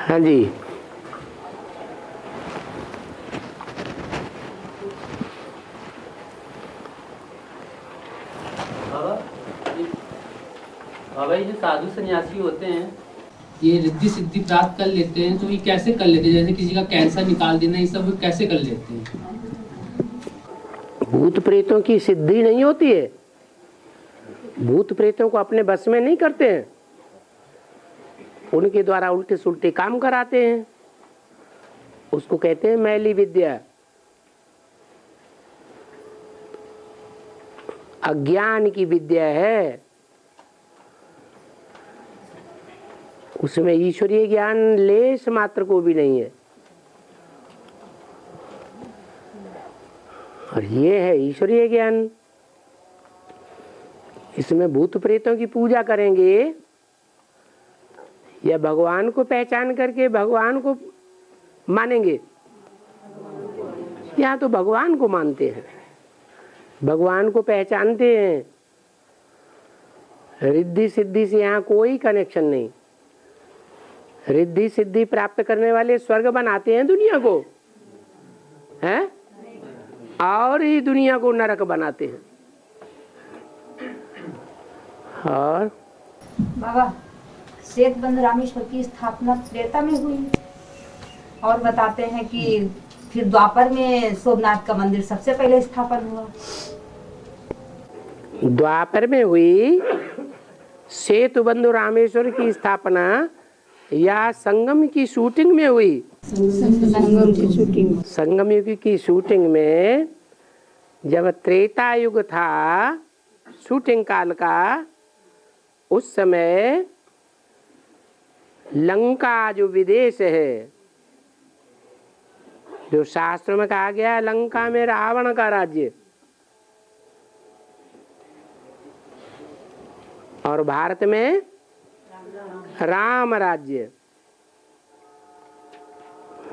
हाँ जी। बाबा ये जो साधु सन्यासी होते हैं ये रिद्धि सिद्धि प्राप्त कर लेते हैं, तो ये कैसे कर लेते हैं? जैसे किसी का कैंसर निकाल देना, ये सब कैसे कर लेते हैं? भूत प्रेतों की सिद्धि नहीं होती है, भूत प्रेतों को अपने बस में नहीं करते हैं, उनके द्वारा उल्टे सुल्टे काम कराते हैं, उसको कहते हैं मैली विद्या। अज्ञान की विद्या है, उसमें ईश्वरीय ज्ञान लेश मात्र को भी नहीं है, और ये है ईश्वरीय ज्ञान। इसमें भूत प्रेतों की पूजा करेंगे या भगवान को पहचान करके भगवान को मानेंगे? यहाँ तो भगवान को मानते हैं, भगवान को पहचानते हैं। रिद्धि सिद्धि से यहाँ कोई कनेक्शन नहीं। रिद्धि सिद्धि प्राप्त करने वाले स्वर्ग बनाते हैं दुनिया को, हैं? और ही दुनिया को नरक बनाते हैं। और बाबा श्वेतबंध रामेश्वर की स्थापना त्रेता में हुई, और बताते हैं कि फिर द्वापर में सोमनाथ का मंदिर सबसे पहले स्थापन हुआ। द्वापर में हुई सेतुबंधु रामेश्वर की स्थापना या संगम की शूटिंग में हुई? संगम की शूटिंग। संगम युग की शूटिंग में जब त्रेता युग था, शूटिंग काल का, उस समय लंका जो विदेश है, जो शास्त्र में कहा गया है लंका में रावण का राज्य और भारत में राम राज्य,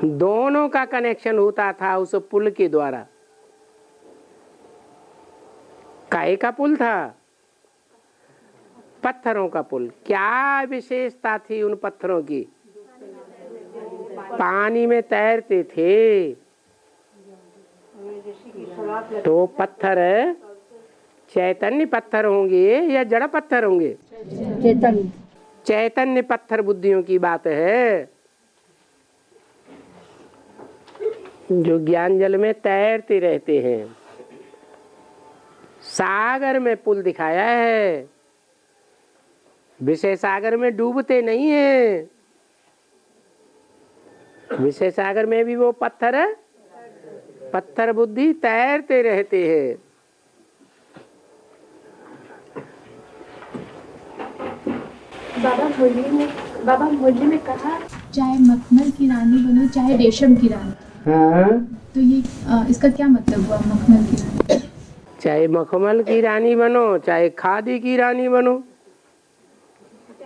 दोनों का कनेक्शन होता था उस पुल के द्वारा। काहे का पुल था? पत्थरों का पुल। क्या विशेषता थी उन पत्थरों की? पानी में तैरते थे। तो पत्थर चैतन्य पत्थर होंगे या जड़ पत्थर होंगे? चैतन्य। चैतन्य पत्थर बुद्धियों की बात है, जो ज्ञान जल में तैरते रहते हैं। सागर में पुल दिखाया है, विषय सागर में डूबते नहीं है। विषय सागर में भी वो पत्थर बुद्धि तैरते रहते हैं। बाबा मुरली में कहा चाहे मखमल की रानी बनो चाहे रेशम की रानी। हाँ, तो ये इसका क्या मतलब हुआ? मखमल की रानी, चाहे मखमल की रानी बनो चाहे खादी की रानी बनो,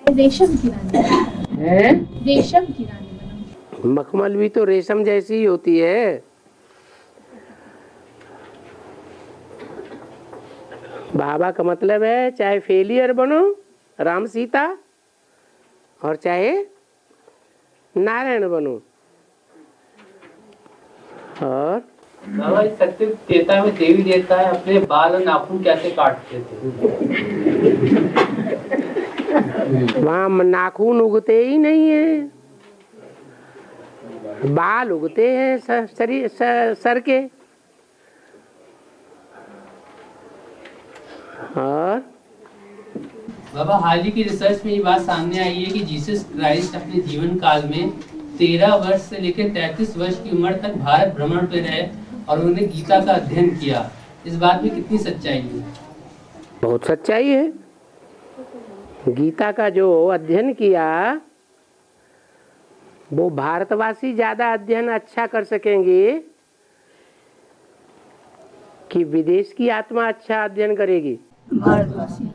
रेशम की रानी है? रेशम की रानी बनो। मखमल भी तो रेशम जैसी ही होती है। बाबा का मतलब है चाहे फेलियर बनो राम सीता, और चाहे नारायण बनो। और बाबा इस सत्य त्रेता में देवी देवता है अपने बाल और नाखून कैसे काटते थे? वहाँ नाखून उगते ही नहीं है, बाल उगते हैं शरीर सर के। और बाबा हाल ही की रिसर्च में ये बात सामने आई है कि जीसस क्राइस्ट अपने जीवन काल में 13 वर्ष से लेकर 33 वर्ष की उम्र तक भारत भ्रमण पे रहे और उन्होंने गीता का अध्ययन किया। इस बात में कितनी सच्चाई है? बहुत सच्चाई है। गीता का जो अध्ययन किया वो भारतवासी ज्यादा अध्ययन अच्छा कर सकेंगे कि विदेश की आत्मा अच्छा अध्ययन करेगी? भारतवासी।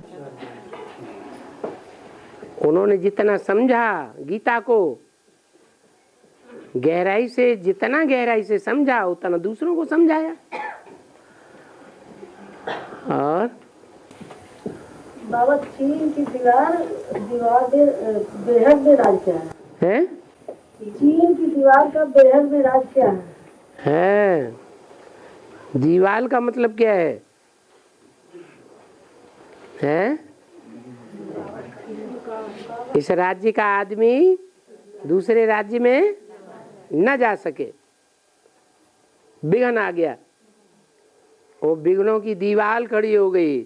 उन्होंने जितना समझा गीता को, गहराई से, जितना गहराई से समझा उतना दूसरों को समझाया। और बाबा चीन की दीवार बेहद में राज किया है। चीन की दीवार का बेहद में राज क्या है? दीवाल का मतलब क्या है? हैं? इस राज्य का आदमी दूसरे राज्य में न जा सके, विघ्न आ गया, वो विघ्नों की दीवार खड़ी हो गई।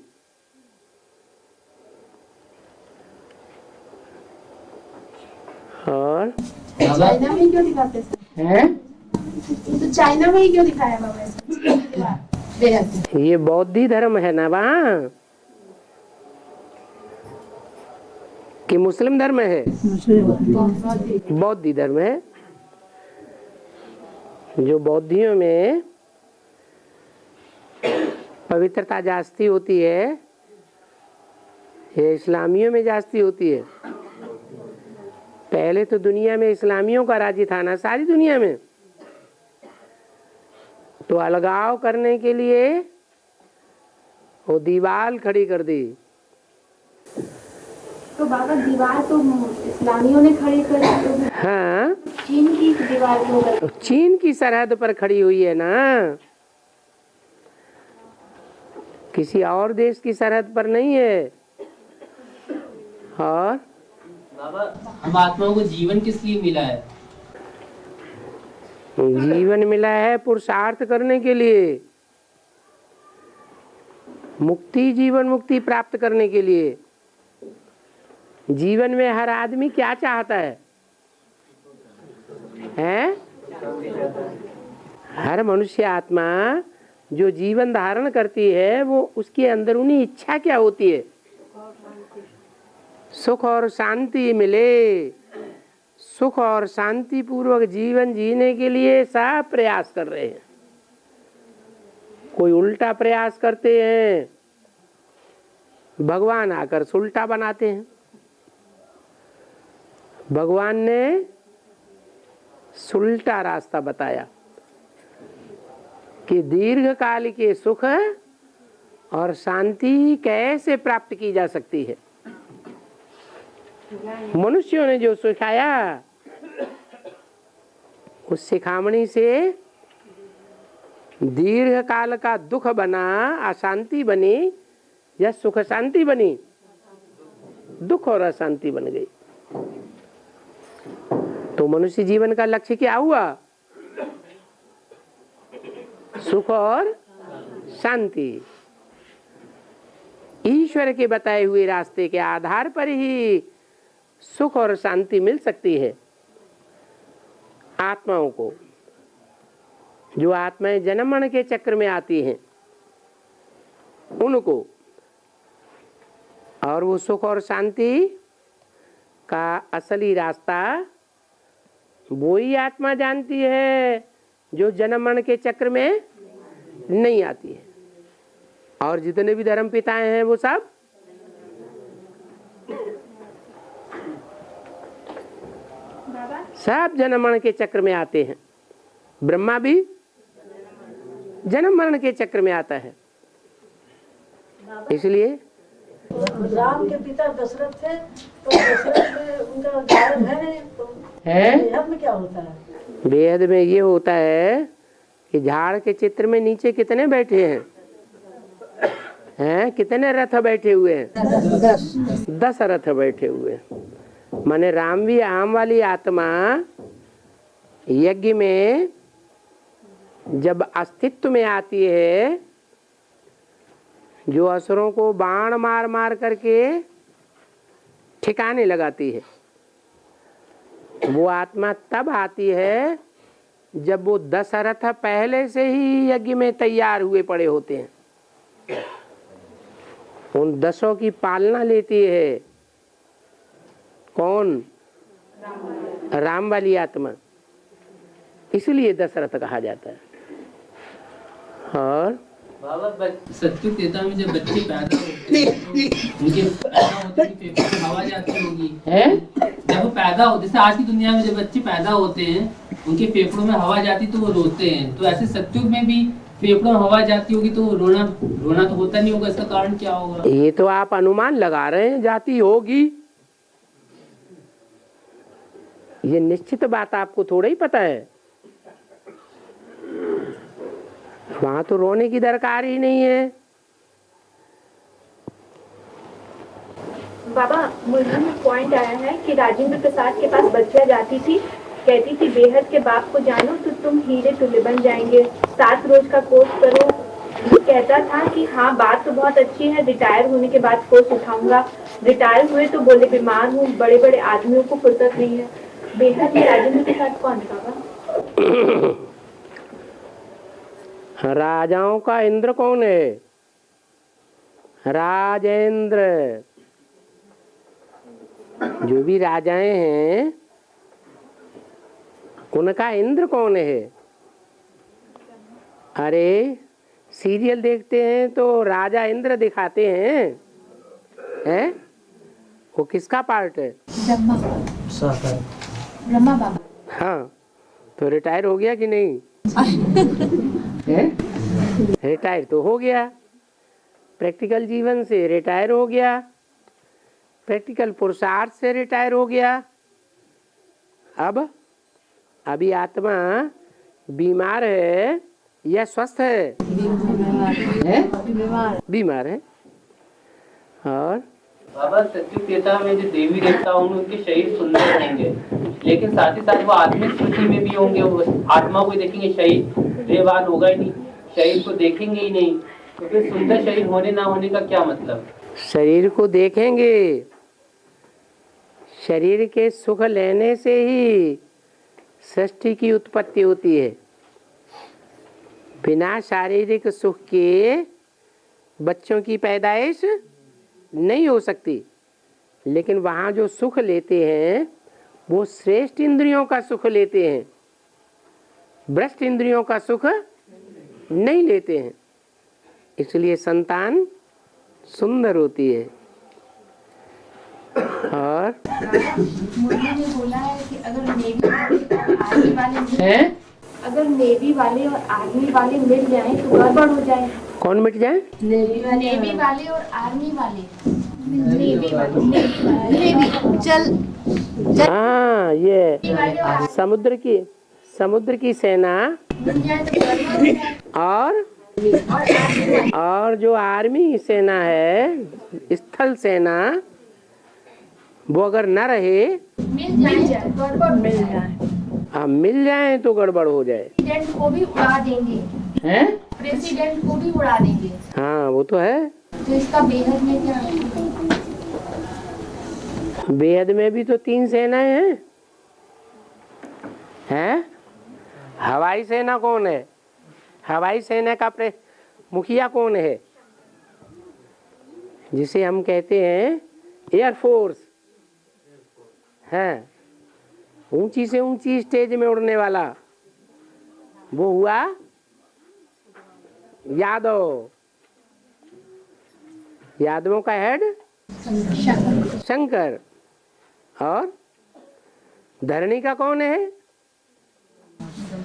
और चाइना में क्यों दिखाते हैं? तो चाइना में ही क्यों दिखाया बाबा ऐसा? बेहद ये बौद्धि धर्म है ना वहाँ, कि मुस्लिम धर्म है? बौद्धि धर्म है। जो बौद्धियों में पवित्रता जास्ती होती है, ये इस्लामियों में जास्ती होती है। पहले तो दुनिया में इस्लामियों का राज्य था ना, सारी दुनिया में। तो अलगाव करने के लिए वो दीवार खड़ी कर दी। तो बाबा दीवार तो इस्लामियों ने खड़ी कर दी, तो हाँ, चीन की दीवार क्यों कर? तो चीन की सरहद पर खड़ी हुई है ना, किसी और देश की सरहद पर नहीं है। और बाबा हम आत्माओं को जीवन किस लिए मिला है? जीवन मिला है पुरुषार्थ करने के लिए, मुक्ति, जीवन मुक्ति प्राप्त करने के लिए। जीवन में हर आदमी क्या चाहता है? हैं? हर मनुष्य आत्मा जो जीवन धारण करती है, वो उसके अंदरूनी इच्छा क्या होती है? सुख और शांति मिले। सुख और शांति पूर्वक जीवन जीने के लिए सब प्रयास कर रहे हैं। कोई उल्टा प्रयास करते हैं, भगवान आकर उल्टा बनाते हैं। भगवान ने उल्टा रास्ता बताया कि दीर्घ काल के सुख और शांति कैसे प्राप्त की जा सकती है। मनुष्यों ने जो सिखाया, उस सिखामणी से दीर्घ काल का दुख बना, अशांति बनी या सुख शांति बनी? दुख और अशांति बन गई। तो मनुष्य जीवन का लक्ष्य क्या हुआ? सुख और शांति। ईश्वर के बताए हुए रास्ते के आधार पर ही सुख और शांति मिल सकती है आत्माओं को। जो आत्माएं जन्म मरण के चक्र में आती हैं उनको, और वो सुख और शांति का असली रास्ता वो ही आत्मा जानती है जो जन्म मरण के चक्र में नहीं आती है। और जितने भी धर्म पिताएं हैं वो सब जन्म मरण के चक्र में आते हैं। ब्रह्मा भी जन्म मरण के चक्र में आता है। इसलिए राम के पिता दशरथ थे, तो दशरथ में उनका झाड़ है नहीं, तो बेहद में क्या होता है? बेहद में ये होता है कि झाड़ के चित्र में नीचे कितने बैठे हैं? कितने रथ बैठे हुए हैं? 10 रथ बैठे हुए हैं। माने राम भी आम वाली आत्मा यज्ञ में जब अस्तित्व में आती है, जो असुरों को बाण मार मार करके ठिकाने लगाती है, वो आत्मा तब आती है जब वो 10 रथ पहले से ही यज्ञ में तैयार हुए पड़े होते हैं। उन 10 की पालना लेती है कौन? राम वाली आत्मा। इसलिए 10 रथ कहा जाता है। और बाबा सत्युग त्रेता में जब बच्चे पैदा होते हैं तो उनके पैदा होते हैं फेफड़े में हवा जाती होगी है? जब वो पैदा होते, जैसे आज की दुनिया में जब बच्चे पैदा होते हैं उनके फेफड़ों में हवा जाती तो वो रोते हैं, तो ऐसे सत्युग में भी फेफड़ों में हवा जाती होगी तो रोना तो होता नहीं होगा। इसका कारण क्या होगा? ये तो आप अनुमान लगा रहे हैं, जाती होगी। ये निश्चित बात आपको थोड़ा ही पता है। वहां तो रोने की दरकार ही नहीं है। बाबा मुझे में पॉइंट आया है कि राजेंद्र प्रसाद के पास बच्चियां जाती थी, कहती थी बेहद के बाप को जानो तो तुम हीरे तुल्य बन जाएंगे, 7 रोज का कोर्स करो। कहता था कि हाँ बात तो बहुत अच्छी है, रिटायर होने के बाद कोर्स उठाऊंगा। रिटायर हुए तो बोले बीमार हूँ, बड़े बड़े आदमियों को फुर्सत नहीं है। बेहद में राजेंद्र प्रसाद कौन था बाबा? राजाओं का इंद्र कौन है? राजेंद्र। जो भी राजाएं हैं उनका इंद्र कौन है? अरे सीरियल देखते हैं तो राजा इंद्र दिखाते हैं? वो किसका पार्ट है? ब्रह्मा बाबा। हाँ, तो रिटायर हो गया कि नहीं? रिटायर तो हो गया, प्रैक्टिकल जीवन से रिटायर हो गया, प्रैक्टिकल पुरुषार्थ से रिटायर हो गया। अब अभी आत्मा बीमार है या स्वस्थ है? बीमार है। और बाबा सत्यु पिता में जो देवी देवता होंगे उनके शरीर सुंदर रहेंगे, लेकिन साथ ही साथ वो आत्मिक स्थिति में भी होंगे। वो आत्मा को देखेंगे, शरीर देहवान होगा ही नहीं, शरीर को देखेंगे ही नहीं, तो फिर सुंदर शरीर होने ना होने का क्या मतलब? शरीर को देखेंगे, शरीर के सुख लेने से ही सृष्टि की उत्पत्ति होती है। बिना शारीरिक सुख के बच्चों की पैदाइश नहीं हो सकती। लेकिन वहाँ जो सुख लेते हैं वो श्रेष्ठ इंद्रियों का सुख लेते हैं, भ्रष्ट इंद्रियों का सुख नहीं लेते हैं। इसलिए संतान सुंदर होती है। और मुरली ने बोला है कि अगर नेवी वाले और आर्मी वाले मिल जाएं तो गड़बड़ हो जाए। कौन मिट जाए? नेवी वाले और आर्मी वाले। हाँ, ये समुद्र की सेना मिल जाए तो गड़बड़ हो जाए। और जो आर्मी सेना है, स्थल सेना, वो अगर न रहे, मिल जाए तो गड़बड़ हो जाए। मिल जाए तो गड़बड़ हो जाए। प्रेसिडेंट को भी उड़ा देंगे। हैं? प्रेसिडेंट को भी उड़ा देंगे। हाँ, वो तो है। तो इसका बेहद में क्या है? बेहद में भी तो 3 सेनाएं हैं? हवाई सेना कौन है? हवाई सेना का मुखिया कौन है? जिसे हम कहते हैं एयरफोर्स है। ऊंची से ऊंची स्टेज में उड़ने वाला वो हुआ यादव। यादवों का हेड शंकर। और धरणी का कौन है?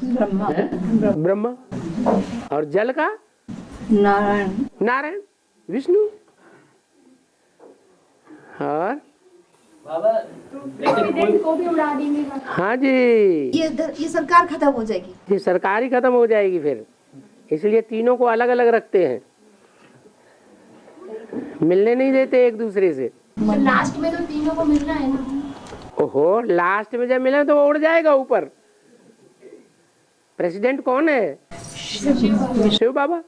ब्रह्मा। और जल का? नारायण विष्णु। और बाबा प्रेसिडेंट को भी उड़ा देंगे। हाँ जी, ये सरकार खत्म हो जाएगी। ये सरकार ही खत्म हो जाएगी फिर। इसलिए तीनों को अलग अलग रखते हैं, मिलने नहीं देते एक दूसरे से। तो लास्ट में तो तीनों को मिलना है ना। ओहो, लास्ट में जब मिले तो वो उड़ जाएगा ऊपर। प्रेसिडेंट कौन है? शिव बाबा।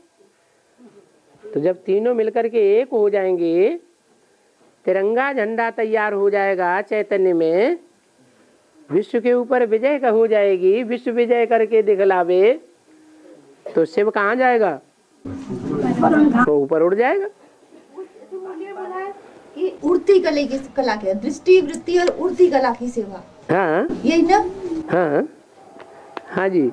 तो जब तीनों मिलकर के एक हो जाएंगे, तिरंगा झंडा तैयार हो जाएगा चैतन्य में, विश्व के ऊपर विजय का हो जाएगी, विश्व विजय करके दिखलावे, तो शिव कहाँ जाएगा? तो ऊपर उड़ जाएगा। ये उड़ती कला के दृष्टि वृत्ति और उड़ती कला की सेवा। हाँ, यही ना? हाँ, हाँ जी।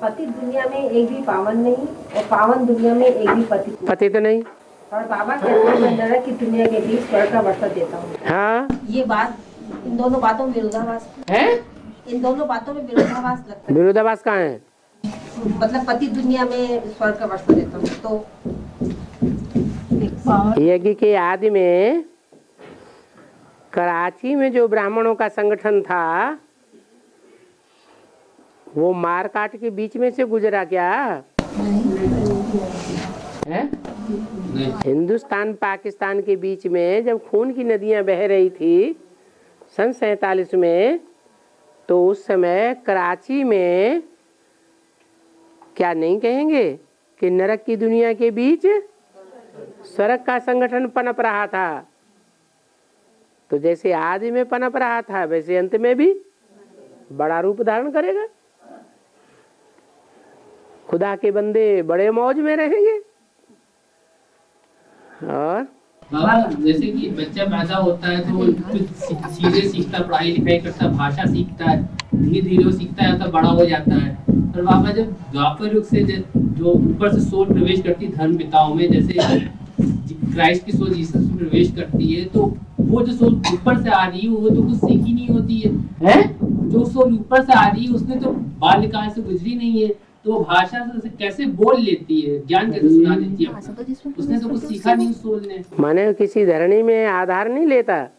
पति दुनिया में एक भी पावन नहीं और पावन दुनिया में एक भी पति पति तो नहीं। और बाबा कहते हैं मैं नरक की दुनिया के बीच स्वर्ग का वर्षा देता हूँ। हाँ, ये बात, इन दोनों बातों में विरोधाभास है। इन दोनों बातों में विरोधाभास लगता है। विरोधाभास कहाँ है? मतलब पति दुनिया में स्वर्ग का वर्षा देता हूँ तो यज्ञ के आदि में कराची में जो ब्राह्मणों का संगठन था वो मार काट के बीच में से गुजरा क्या है? नहीं। हिंदुस्तान पाकिस्तान के बीच में जब खून की नदियां बह रही थी सन 47 में, तो उस समय कराची में क्या नहीं कहेंगे कि नरक की दुनिया के बीच स्वर्ग का संगठन पनप रहा था। तो जैसे आदि में पनप रहा था वैसे अंत में भी बड़ा रूप धारण करेगा। खुदा के बंदे बड़े मौज में रहेंगे। और बाबा जैसे कि बच्चा पैदा होता है तो वो कुछ चीजें सीखता, पढ़ाई लिखाई करता, भाषा सीखता है, धीरे धीरे वो सीखता है तो बड़ा हो जाता है। पर बाबा जब द्वापर युग से जो ऊपर से सोल प्रवेश करती है धर्म पिताओं में, जैसे क्राइस्ट की सोल जीसस में प्रवेश करती है, तो वो जो सोल ऊपर से आ रही है वो तो कुछ सीखी नहीं होती है? जो सोल ऊपर से आ रही है उसने तो बाल्यकाल से गुजरी नहीं है, तो भाषा से कैसे बोल लेती है, ज्ञान कैसे सुना देती है? उसने तो कुछ सीखा नहीं उस सोल ने। माने किसी धरणी में आधार नहीं लेता।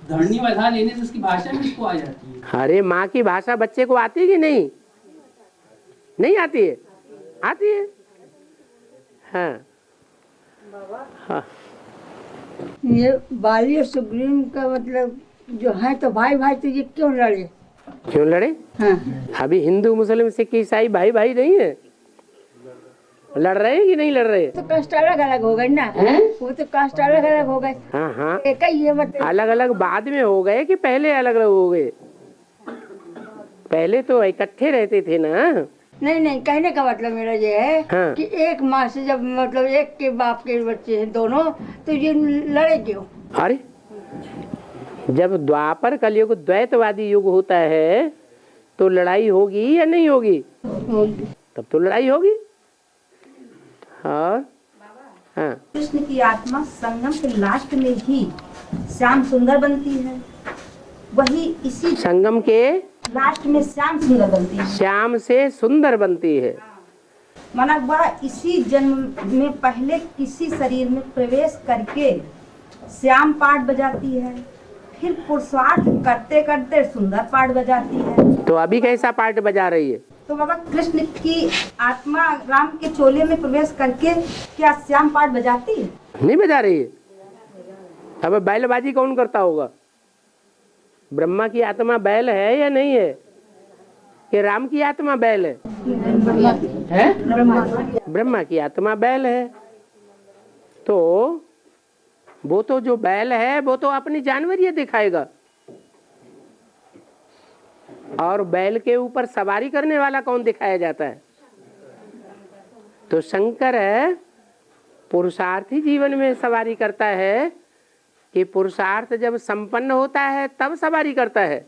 धरनी में आधार लेने से उसकी भाषा भी उसको आ जाती है। अरे माँ की भाषा बच्चे को आती है कि नहीं? नहीं आती है? आती है। हाँ हाँ। ये बाली और सुग्रीव का मतलब जो है तो भाई भाई, तो ये क्यों लड़े? क्यों लड़े? हाँ। अभी हिंदू मुस्लिम सिख ईसाई भाई भाई नहीं है? लड़ रहे हैं कि नहीं लड़ रहे? तो कास्ट अलग अलग हो गए ना। वो तो कास्ट अलग अलग हो गए। हाँ हाँ, एक ही है मतलब। अलग अलग बाद में हो गए कि पहले अलग अलग हो गए? पहले तो इकट्ठे रहते थे ना। नहीं नहीं, कहने का मतलब मेरा ये है हाँ। कि एक माँ से जब मतलब एक के बाप के बच्चे हैं दोनों, तो ये लड़े क्यों? अरे जब द्वापर कलयुग द्वैतवादी युग होता है तो लड़ाई होगी या नहीं होगी? तब तो लड़ाई होगी। और हाँ, कृष्ण की आत्मा संगम के लास्ट में ही श्याम सुंदर बनती है, वही इसी संगम के लास्ट में श्याम सुंदर बनती है। श्याम से सुंदर बनती है। माना वह इसी जन्म में पहले किसी शरीर में प्रवेश करके श्याम पाठ बजाती है, फिर पुरुषार्थ करते करते सुंदर पाठ बजाती है। तो अभी कैसा पाठ बजा रही है? तो बाबा कृष्ण की आत्मा राम के चोले में प्रवेश करके क्या श्याम पाठ बजाती है? नहीं बजा रही है। अब बैलबाजी कौन करता होगा? ब्रह्मा की आत्मा बैल है या नहीं है? कि राम की आत्मा बैल है? ब्रह्मा की आत्मा बैल है। तो वो तो जो बैल है वो तो अपनी जानवरियत दिखाएगा, और बैल के ऊपर सवारी करने वाला कौन दिखाया जाता है? तो शंकर पुरुषार्थी जीवन में सवारी करता है कि पुरुषार्थ जब संपन्न होता है तब सवारी करता है?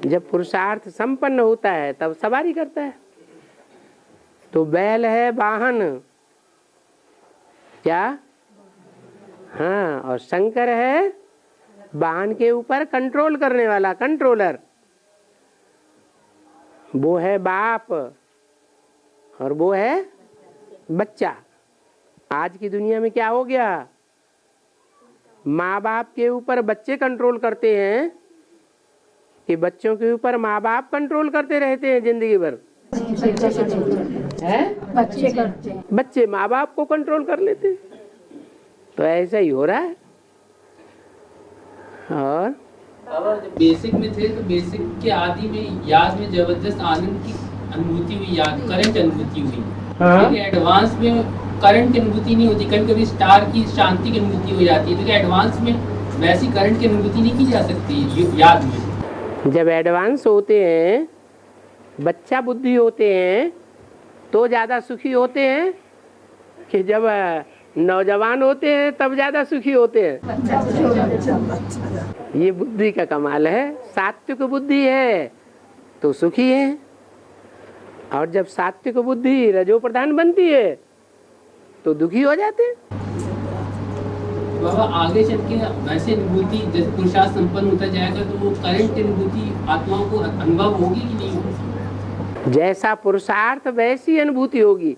जब पुरुषार्थ संपन्न होता है तब सवारी करता है। तो बैल है वाहन, क्या? हाँ, और शंकर है वाहन के ऊपर कंट्रोल करने वाला, कंट्रोलर। वो है बाप और वो है बच्चा। आज की दुनिया में क्या हो गया? माँ बाप के ऊपर बच्चे कंट्रोल करते हैं कि बच्चों के ऊपर माँ बाप कंट्रोल करते रहते हैं जिंदगी भर? बच्चे करते हैं। बच्चे माँ बाप को कंट्रोल कर लेते हैं। तो ऐसा ही हो रहा है। और बाबा जब बेसिक में थे तो बेसिक के आदि में याद में जबरदस्त आनंद की अनुभूति हुई, याद करंट अनुभूति हुई। हाँ। एडवांस में करंट की अनुभूति नहीं होती, कभी कभी स्टार की शांति की अनुभूति हो जाती है, तो एडवांस में वैसी करंट की अनुभूति नहीं की जा सकती याद में? जब एडवांस होते हैं, बच्चा बुद्धि होते हैं, तो ज़्यादा सुखी होते हैं कि जब नौजवान होते हैं तब ज़्यादा सुखी होते हैं? ये बुद्धि का कमाल है। सात्विक बुद्धि है तो सुखी है, और जब सात्विक बुद्धि रजो प्रधान बनती है तो दुखी हो जाते हैं। बाबा आगे चल के वैसे अनुभूति जैसे पुरुषार्थ संपन्न होता जाएगा तो वो करंट की अनुभूति आत्माओं को अनुभव होगी कि नहीं होगी? जैसा पुरुषार्थ वैसी अनुभूति होगी।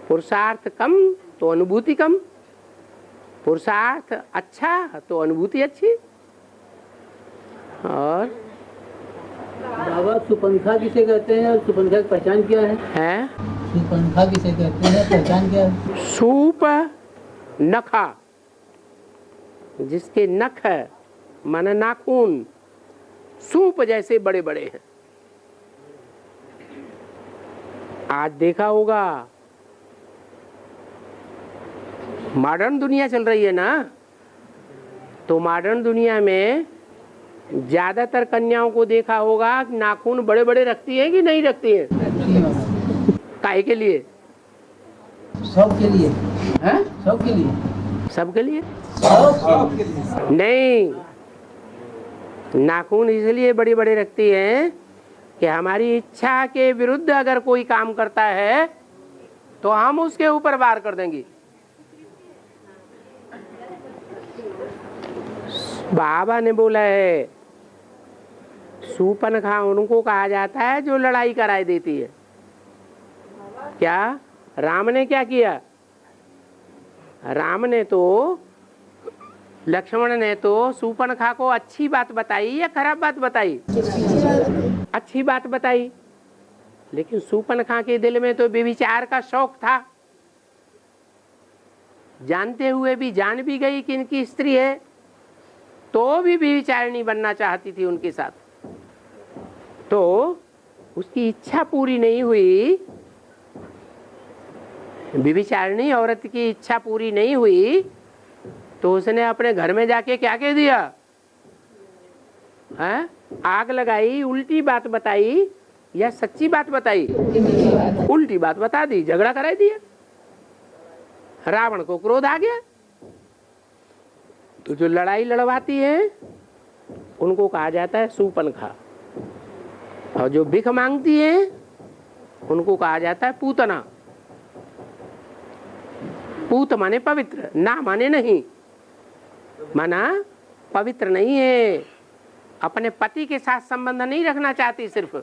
पुरुषार्थ कम तो अनुभूति कम, पुरुषार्थ अच्छा तो अनुभूति अच्छी। और बाबा सुपंखा किसे कहते हैं और सुपंखा की पहचान क्या है? सुपंखा किसे कहते हैं, पहचान क्या है? सूप नखा, जिसके नख है माने नाखून सूप जैसे बड़े बड़े हैं। आज देखा होगा मॉडर्न दुनिया चल रही है ना, तो मॉडर्न दुनिया में ज्यादातर कन्याओं को देखा होगा नाखून बड़े बड़े रखती हैं कि नहीं रखती हैं? काहे के लिए? सबके लिए हैं? सबके लिए? सबके लिए नहीं, नाखून इसलिए बड़े बड़े रखती हैं कि हमारी इच्छा के विरुद्ध अगर कोई काम करता है तो हम उसके ऊपर वार कर देंगे। बाबा ने बोला है सूपनखा उनको कहा जाता है जो लड़ाई कराई देती है। क्या राम ने क्या किया? राम ने तो, लक्ष्मण ने तो सूपनखा को अच्छी बात बताई या खराब बात बताई? अच्छी बात बताई। लेकिन सूपनखा के दिल में तो व्यभिचार का शौक था, जानते हुए भी जान भी गई कि इनकी स्त्री है, तो भी व्यभिचारिणी बनना चाहती थी उनके साथ। तो उसकी इच्छा पूरी नहीं हुई, व्यभिचारिणी औरत की इच्छा पूरी नहीं हुई, तो उसने अपने घर में जाके क्या कह दिया है? आग लगाई, उल्टी बात बताई या सच्ची बात बताई? उल्टी बात बता दी, झगड़ा कराई दिया। रावण को क्रोध आ गया। तो जो लड़ाई लड़वाती है उनको कहा जाता है सूपनखा, और जो भिख मांगती है उनको कहा जाता है पूतना। पूत माने पवित्र, ना माने नहीं, माना पवित्र नहीं है, अपने पति के साथ संबंध नहीं रखना चाहती, सिर्फ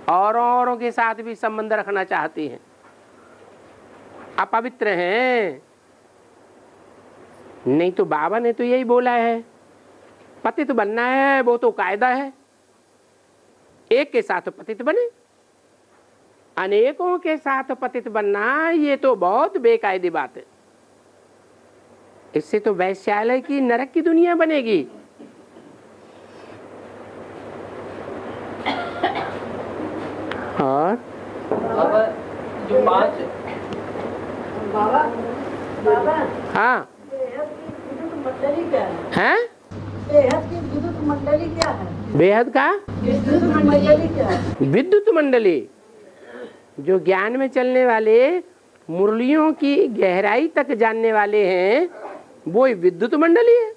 औरों के साथ भी संबंध रखना चाहती है, अपवित्र हैं। नहीं तो बाबा ने तो यही बोला है, पतित बनना है वो तो कायदा है, एक के साथ पतित बने, अनेकों के साथ पतित बनना ये तो बहुत बेकायदी बात है। इससे तो वैश्यालय की नरक की दुनिया बनेगी। और बाबा जो पांच बाबा बाबा हाँ विद्युत मंडली क्या है? हैं? बेहद की विद्युत मंडली क्या है? बेहद का विद्युत मंडली क्या है? विद्युत मंडली, जो ज्ञान में चलने वाले, मुरलियों की गहराई तक जानने वाले हैं, वो विद्युत मंडली है।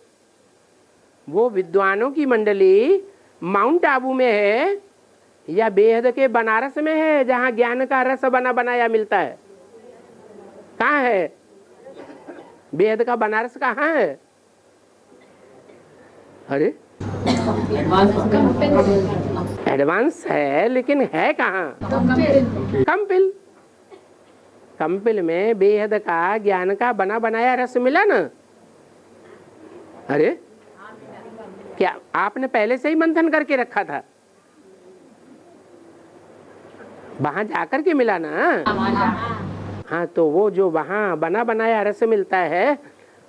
वो विद्वानों की मंडली माउंट आबू में है या बेहद के बनारस में है, जहाँ ज्ञान का रस बना बनाया मिलता है? कहाँ है बेहद का बनारस? कहाँ है? अरे एडवांस है, लेकिन है कहाँ? कंपिल। कंपिल में बेहद का ज्ञान का बना बनाया रस मिला ना। अरे क्या आपने पहले से ही मंथन करके रखा था? वहां जाकर के मिला ना। हाँ, तो वो जो वहां बना बनाया रस मिलता है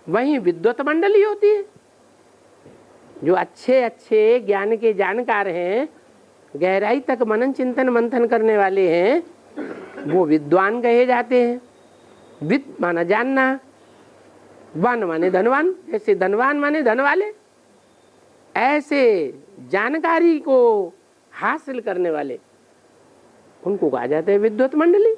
वहीं विद्युत मंडली होती है। जो अच्छे अच्छे ज्ञान के जानकार हैं, गहराई तक मनन चिंतन मंथन करने वाले हैं, वो विद्वान कहे जाते हैं। विद माना जानना, वन माने धनवान, जैसे धनवान माने धन वाले, ऐसे जानकारी को हासिल करने वाले उनको कहा जाता है विद्युत मंडली।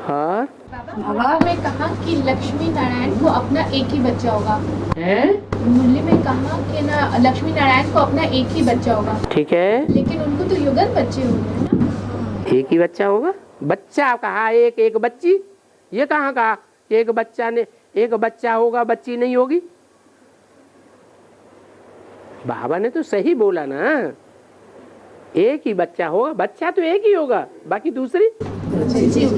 और बाबा में कहा कि लक्ष्मी नारायण को अपना एक ही बच्चा होगा। है? मुरली में कहा कि ना लक्ष्मी नारायण को अपना एक ही बच्चा होगा। ठीक है, लेकिन उनको तो युगल बच्चे होंगे ना। एक ही बच्चा होगा। बच्चा कहा, एक एक बच्ची, ये कहाँ कहा एक बच्चा ने एक बच्चा होगा बच्ची नहीं होगी? बाबा ने तो सही बोला ना, एक ही बच्चा होगा। बच्चा तो एक ही होगा, बाकी दूसरी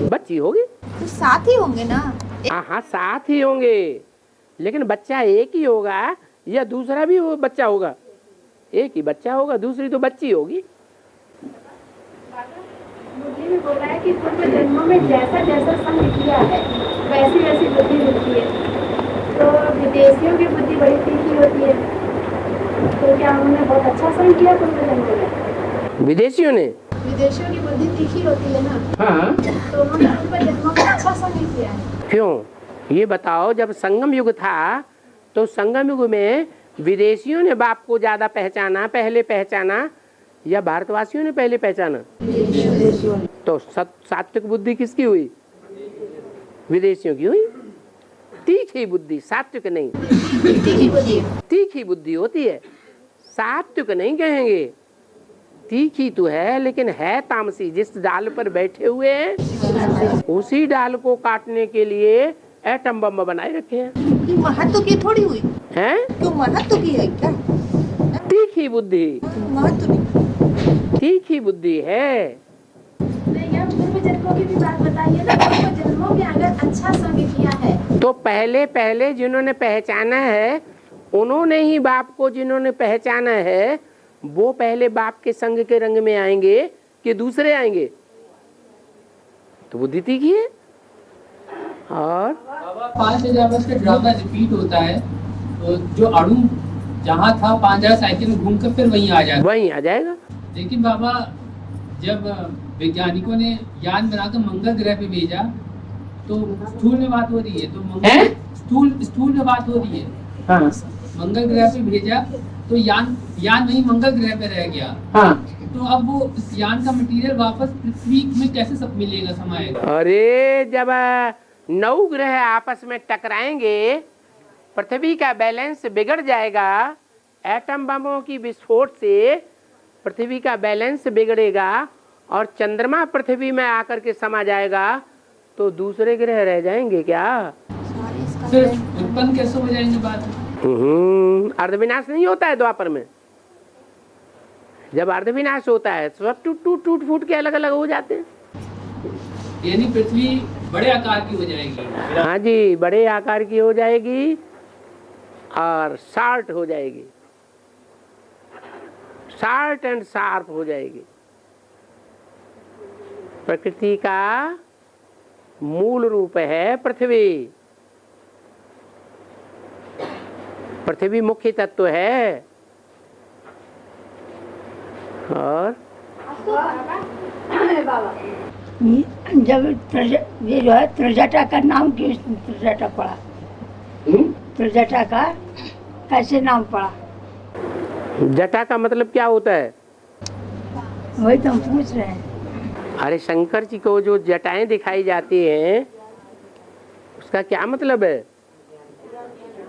बच्ची होगी। तो साथ ही होंगे ना। हाँ, साथ ही होंगे, लेकिन बच्चा एक ही होगा या दूसरा भी वो बच्चा होगा? एक ही बच्चा होगा, दूसरी तो बच्ची होगी। बुद्धि में बोला है कि पूर्व जन्मों में जैसा जैसा संग किया है वैसी वैसी बुद्धि मिलती है। तो विदेशियों की बुद्धि बड़ी तीखी होती है, तो क्या उन्होंने बहुत अच्छा संग किया पूर्व जन्मों में? विदेशियों ने? विदेशियों की बुद्धि तीखी होती है ना, हाँ। तो उन्होंने पूर्व जन्मों में अच्छा संग किया है। क्यों? ये बताओ, जब संगम युग था तो संगम युग में विदेशियों ने बाप को ज्यादा पहचाना, पहले पहचाना, या भारतवासियों ने पहले पहचाना? तो सात्विक बुद्धि किसकी हुई? विदेशियों की हुई। तीखी बुद्धि, सात्विक नहीं। तीखी बुद्धि होती है, सात्विक नहीं कहेंगे। तीखी तो है लेकिन है तामसी। जिस डाल पर बैठे हुए हैं उसी डाल को काटने के लिए एटम बम बनाए रखे हैं। महत्व की थोड़ी हुई है, क्यों महत्व की है क्या? तीखी बुद्धि, महत्व नहीं। तीखी बुद्धि है। यह पूर्व जन्मों की भी बात बताइए ना। पूर्व जन्मों में अगर अच्छा संग किया है तो पहले पहले जिन्होंने पहचाना है उन्होंने ही बाप को, जिन्होंने पहचाना है वो पहले बाप के संग के रंग में आएंगे कि दूसरे आएंगे? तो बुद्धि तीखी है। और 5000 वर्ष का ड्रामा रिपीट होता है, तो जो अणु जहाँ था 5000 साइकिल में घूम कर फिर वहीं आ जाएगा। वहीं आ जाएगा। लेकिन बाबा जब वैज्ञानिकों ने यान बनाकर मंगल ग्रह पे भेजा तो स्थूल में बात हो रही है, तो मंगल स्थूल में बात हो रही है। हाँ। मंगल ग्रह पे भेजा तो यान वहीं मंगल ग्रह पे रह गया। हाँ। तो अब वो इस यान का मटेरियल वापस पृथ्वी में कैसे सब मिलेगा, समाएगा? अरे जब 9 ग्रह आपस में टकराएंगे पृथ्वी का बैलेंस बिगड़ जाएगा। एटम बमों की विस्फोट से पृथ्वी का बैलेंस बिगड़ेगा और चंद्रमा पृथ्वी में आकर के समा जाएगा, तो दूसरे ग्रह रह जाएंगे क्या? फिर उत्पन्न कैसे हो जाएंगे बात? अर्धविनाश नहीं होता है द्वापर में? जब अर्धविनाश होता है तो सब टूट फूट के अलग अलग हो जाते हैं। यानी पृथ्वी बड़े आकार की हो जाएगी। हाँ जी, बड़े आकार की हो जाएगी और शार्ट हो जाएगी, शार्ट एंड शार्प हो जाएगी। प्रकृति का मूल रूप है पृथ्वी। पृथ्वी मुख्य तत्व है। और जब ये जो है त्रिजटा का नाम क्यों त्रिजटा पड़ा? त्रिजटा का कैसे नाम पड़ा? जटा का मतलब क्या होता है? वही तो हम पूछ रहे हैं। अरे शंकर जी को जो जटाएं दिखाई जाती हैं उसका क्या मतलब है?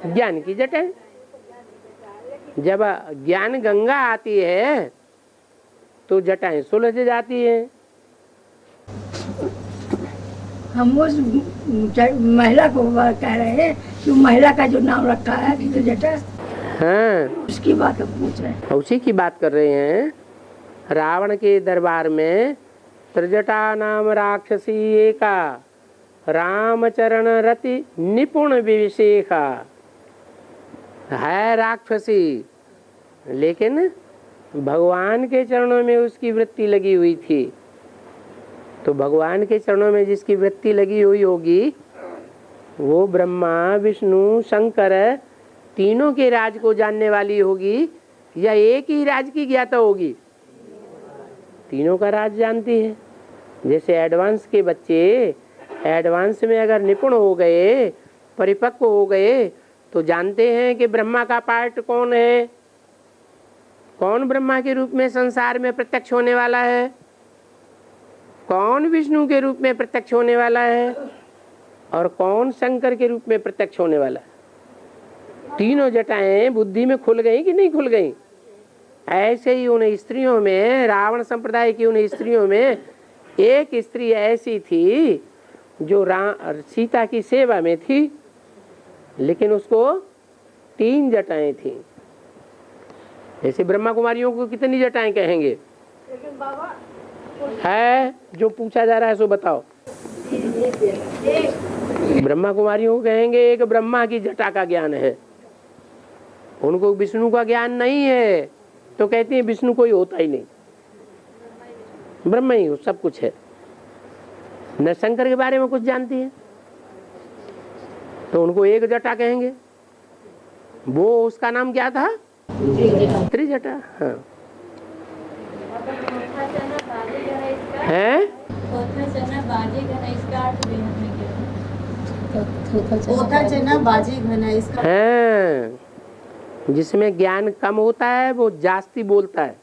ज्ञान की जटाएं। जब ज्ञान गंगा आती है तो जटाएं सुलझ जाती हैं। हम उस महिला को कह रहे हैं कि महिला का जो नाम रखा है तो जटा, हाँ, उसकी बात हम पूछ रहे हैं। उसी की बात कर रहे हैं। रावण के दरबार में त्रिजटा नाम राक्षसी एका रामचरण रति निपुण विशेखा है राक्षसी, लेकिन भगवान के चरणों में उसकी वृत्ति लगी हुई थी। तो भगवान के चरणों में जिसकी वृत्ति लगी हुई होगी वो ब्रह्मा विष्णु शंकर तीनों के राज को जानने वाली होगी या एक ही राज की ज्ञाता होगी? तीनों का राज जानती है। जैसे एडवांस के बच्चे एडवांस में अगर निपुण हो गए, परिपक्व हो गए, तो जानते हैं कि ब्रह्मा का पार्ट कौन है, कौन ब्रह्मा के रूप में संसार में प्रत्यक्ष होने वाला है, कौन विष्णु के रूप में प्रत्यक्ष होने वाला है और कौन शंकर के रूप में प्रत्यक्ष होने वाला है। तीनों जटाएं बुद्धि में खुल गई कि नहीं खुल गई? ऐसे ही उन स्त्रियों में, रावण संप्रदाय की उन स्त्रियों में एक स्त्री ऐसी थी जो सीता की सेवा में थी, लेकिन उसको 3 जटाएं थी। ऐसे ब्रह्मा कुमारियों को कितनी जटाएं कहेंगे? लेकिन बाबा है जो पूछा जा रहा है सो बताओ। ब्रह्मा कुमारियों को कहेंगे एक ब्रह्मा की जटा का ज्ञान है, उनको विष्णु का ज्ञान नहीं है, तो कहती है विष्णु कोई होता ही नहीं, ब्रह्मा ही सब कुछ है। न शंकर के बारे में कुछ जानती है, तो उनको एक जटा कहेंगे। वो उसका नाम क्या था? त्रिजटा। हाँ है हाँ, जिसमें ज्ञान कम होता है वो जास्ती बोलता है।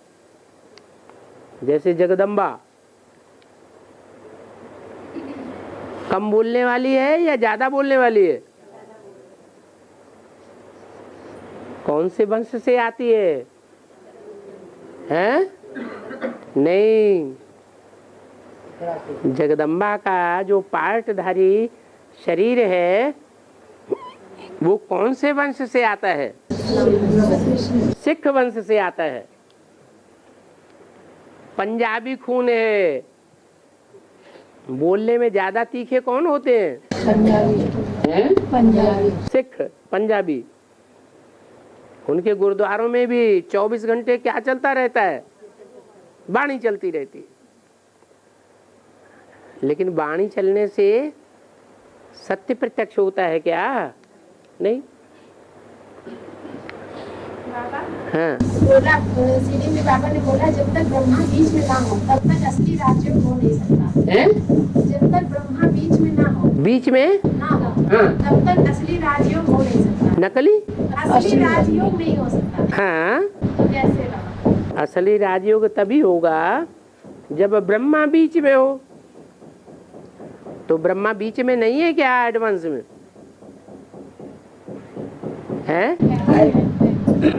जैसे जगदम्बा कम बोलने वाली है या ज्यादा बोलने वाली है? कौन से वंश से आती है? हैं? नहीं, जगदम्बा का जो पार्टधारी शरीर है वो कौन से वंश से आता है? सिख वंश से आता है। पंजाबी खून है। बोलने में ज्यादा तीखे कौन होते हैं? पंजाबी। सिख, पंजाबी। उनके गुरुद्वारों में भी 24 घंटे क्या चलता रहता है? वाणी चलती रहती है। लेकिन वाणी चलने से सत्य प्रत्यक्ष होता है क्या? नहीं। हाँ बोला सीढ़ी में बाबा ने बोला जब तक ब्रह्मा बीच में ना हो तब तक असली राजयोग हो नहीं सकता है? जब तक ब्रह्मा बीच में ना हो, बीच में ना हो हाँ। तब तक असली राजयोग हो नहीं सकता। नकली असली राजयोग नहीं हो सकता। हाँ, तो कैसे बाबा? असली राजयोग तभी होगा जब ब्रह्मा बीच में हो। तो ब्रह्मा बीच में नहीं है क्या? एडवांस में है?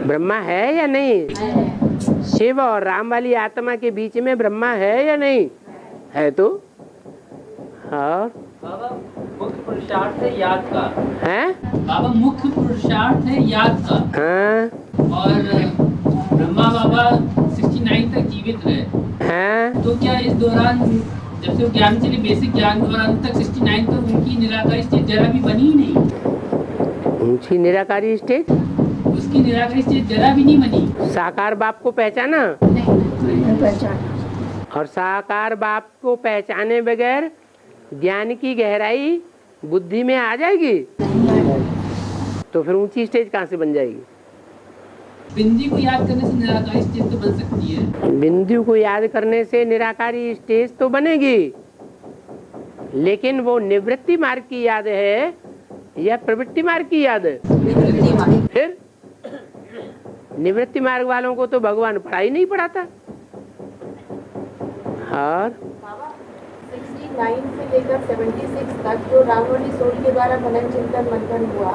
ब्रह्मा है या नहीं? शिव और राम वाली आत्मा के बीच में ब्रह्मा है या नहीं है? तो और बाबा मुख्य पुरुषार्थ है याद का है? बाबा मुख्य पुरुषार्थ है याद का। हाँ और ब्रह्मा बाबा 69 तक जीवित रहे। हाँ। तो क्या इस दौरान जब से वो ज्ञान चले बेसिक ज्ञान दौरान तक 69 तक उनकी निराकारी स्टेज जरा भी बनी ही नहीं? ऊंची निराकारी स्टेज? उसकी निराकारी स्टेज जरा भी नहीं बनी। साकार बाप को पहचाना? नहीं पहचाना। और साकार बाप को पहचाने बगैर ज्ञान की गहराई बुद्धि में आ जाएगी? तो फिर ऊंची स्टेज कहाँ से बन जाएगी? बिंदी को याद करने से निराकारी स्टेज तो बन सकती है। बिंदु को याद करने से निराकारी स्टेज तो बनेगी, लेकिन वो निवृत्ति मार्ग की याद है या प्रवृत्ति मार्ग की याद है? फिर निवृत्ति मार्ग वालों को तो भगवान पढ़ाई नहीं पढ़ाता। और 69 से लेकर 76 तक जो रावणी सोल के द्वारा मनन चिंतन मंथन हुआ,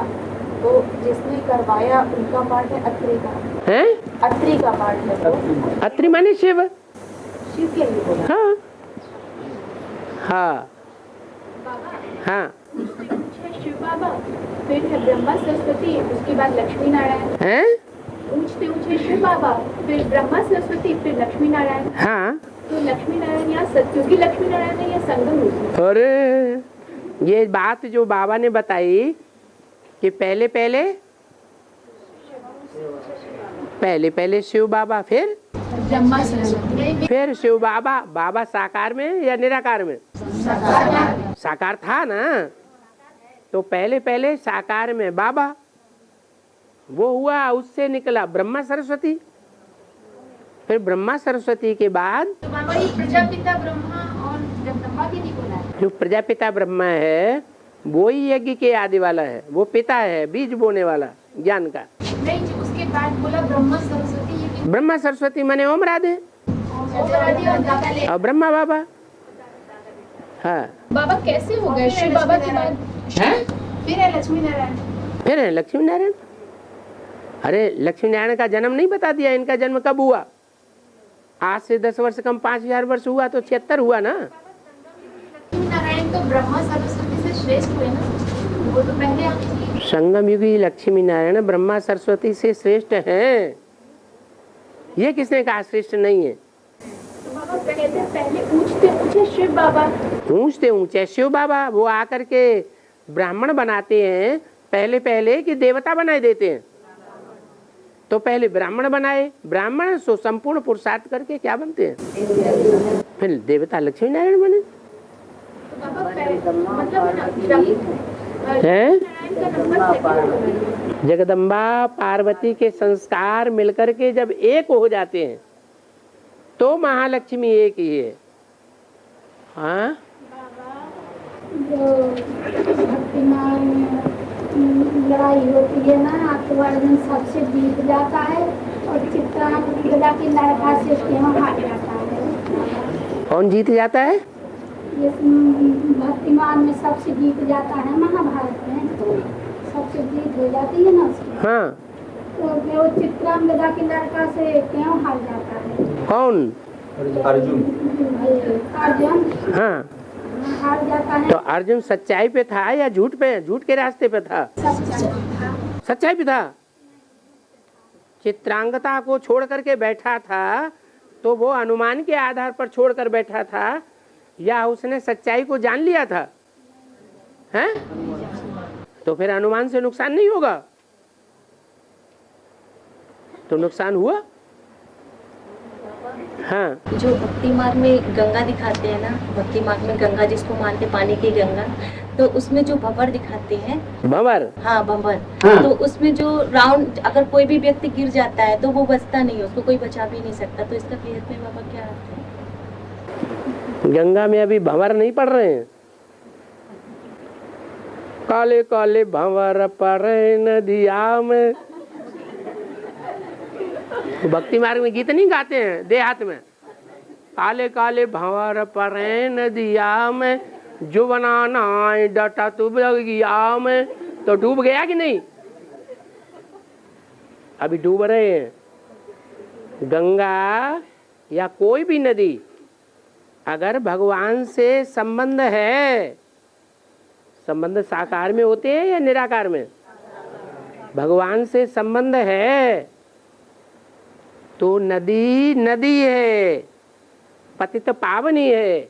तो जिसने करवाया उनका पाठ है अत्रि का। है? अत्रि का पाठ है वो। अत्रि माने शिव। शिव के लिए बोला। हाँ हाँ हाँ। शिव बाबा, फिर है ब्रह्मा सरस्वती, उसके बाद लक्ष्मी नारायण। हैं? ऊंचते ऊंचे शिव बाबा, फिर ब्रह्मा सरस्वती, फिर लक्ष्मी नारायण। हाँ। तो लक्ष्मी नारायण यहाँ सत्युगी लक्ष्मी नारायण है या संगम रूप? अरे ये बात जो बाबा ने बताई कि पहले पहले शिव बाबा, फिर ब्रह्मा सरस्वती, फिर शिव बाबा। बाबा साकार में या निराकार में? साकार था ना। तो पहले साकार में बाबा, वो हुआ, उससे निकला ब्रह्मा सरस्वती। फिर ब्रह्मा सरस्वती के बाद तो बाबा ये प्रजापिता ब्रह्मा और जगदम्बा के नहीं बोला है? जो प्रजापिता ब्रह्मा है वो ही यज्ञ के आदि वाला है, वो पिता है, बीज बोने वाला ज्ञान का। नहीं जी, उसके बाद बोला ब्रह्मा सरस्वती। ये ब्रह्मा सरस्वती माने ओम राधे और ब्रह्मा बाबा। हाँ। बाबा कैसे हो गए शिव बाबा के बाद? फिर है लक्ष्मी नारायण। फिर है लक्ष्मी नारायण। अरे लक्ष्मी नारायण का जन्म नहीं बता दिया, इनका जन्म कब हुआ? आज से 10 वर्ष कम 5000 वर्ष हुआ तो 76 हुआ ना। लक्ष्मी नारायण तो ब्रह्मा सरस्वती से श्रेष्ठ हुए ना, वो तो पहले आए। संगम युगी लक्ष्मी नारायण ब्रह्मा सरस्वती से श्रेष्ठ हैं। ये किसने कहा श्रेष्ठ नहीं है? तो बाबा कहते हैं पहले ऊंचते ऊंचे शिव बाबा। ऊंचते ऊंचे शिव बाबा, वो आकर के ब्राह्मण बनाते हैं पहले पहले कि देवता बनाए देते हैं? तो पहले ब्राह्मण बनाए, ब्राह्मण सो संपूर्ण पुरुषार्थ करके क्या बनते हैं? फिर देवता लक्ष्मी नारायण बने हैं। जगदम्बा पार्वती के संस्कार मिलकर के जब एक हो जाते हैं तो महालक्ष्मी एक ही है। हाँ, लड़ाई होती है ना तो अर्जुन सबसे जीत जाता है और चित्रांगदा की लड़का से क्यों हार जाता है? कौन जीत जाता है? ये भक्तिमान में सबसे जीत जाता है, महाभारत में तो सबसे जीत हो जाती है ना उसकी। हाँ, तो वो चित्रांगदा की लड़का से क्यों हार जाता है? कौन? अर्जुन। हाँ, हार जाता है। तो अर्जुन सच्चाई पे था या झूठ पे? झूठ के रास्ते पे था? सच्चाई पे था। चित्रांगदा को छोड़ करके बैठा था तो वो अनुमान के आधार पर छोड़ कर बैठा था या उसने सच्चाई को जान लिया था? हैं? तो फिर अनुमान से नुकसान नहीं होगा? तो नुकसान हुआ। हाँ, जो भक्ति मार्ग में गंगा दिखाते हैं ना, भक्ति मार्ग में गंगा जिसको मानते पानी की गंगा, तो उसमें जो भंवर दिखाते हैं, भंवर, हाँ भंवर, हाँ। तो उसमें जो राउंड अगर कोई भी व्यक्ति गिर जाता है तो वो बचता नहीं है, उसको कोई बचा भी नहीं सकता। तो इसका भेद में बाबा क्या अर्थ है? गंगा में अभी भंवर नहीं पड़ रहे हैं। काले काले भंवर पड़े नदिया में। भक्ति मार्ग में गीत नहीं गाते हैं देहात में? काले काले भंवर पड़े नदिया में, जो बनाना डटा डूब गया में। तो डूब गया कि नहीं? अभी डूब रहे हैं। गंगा या कोई भी नदी अगर भगवान से संबंध है, संबंध साकार में होते हैं या निराकार में? भगवान से संबंध है तो नदी नदी है, पतित पावनी है।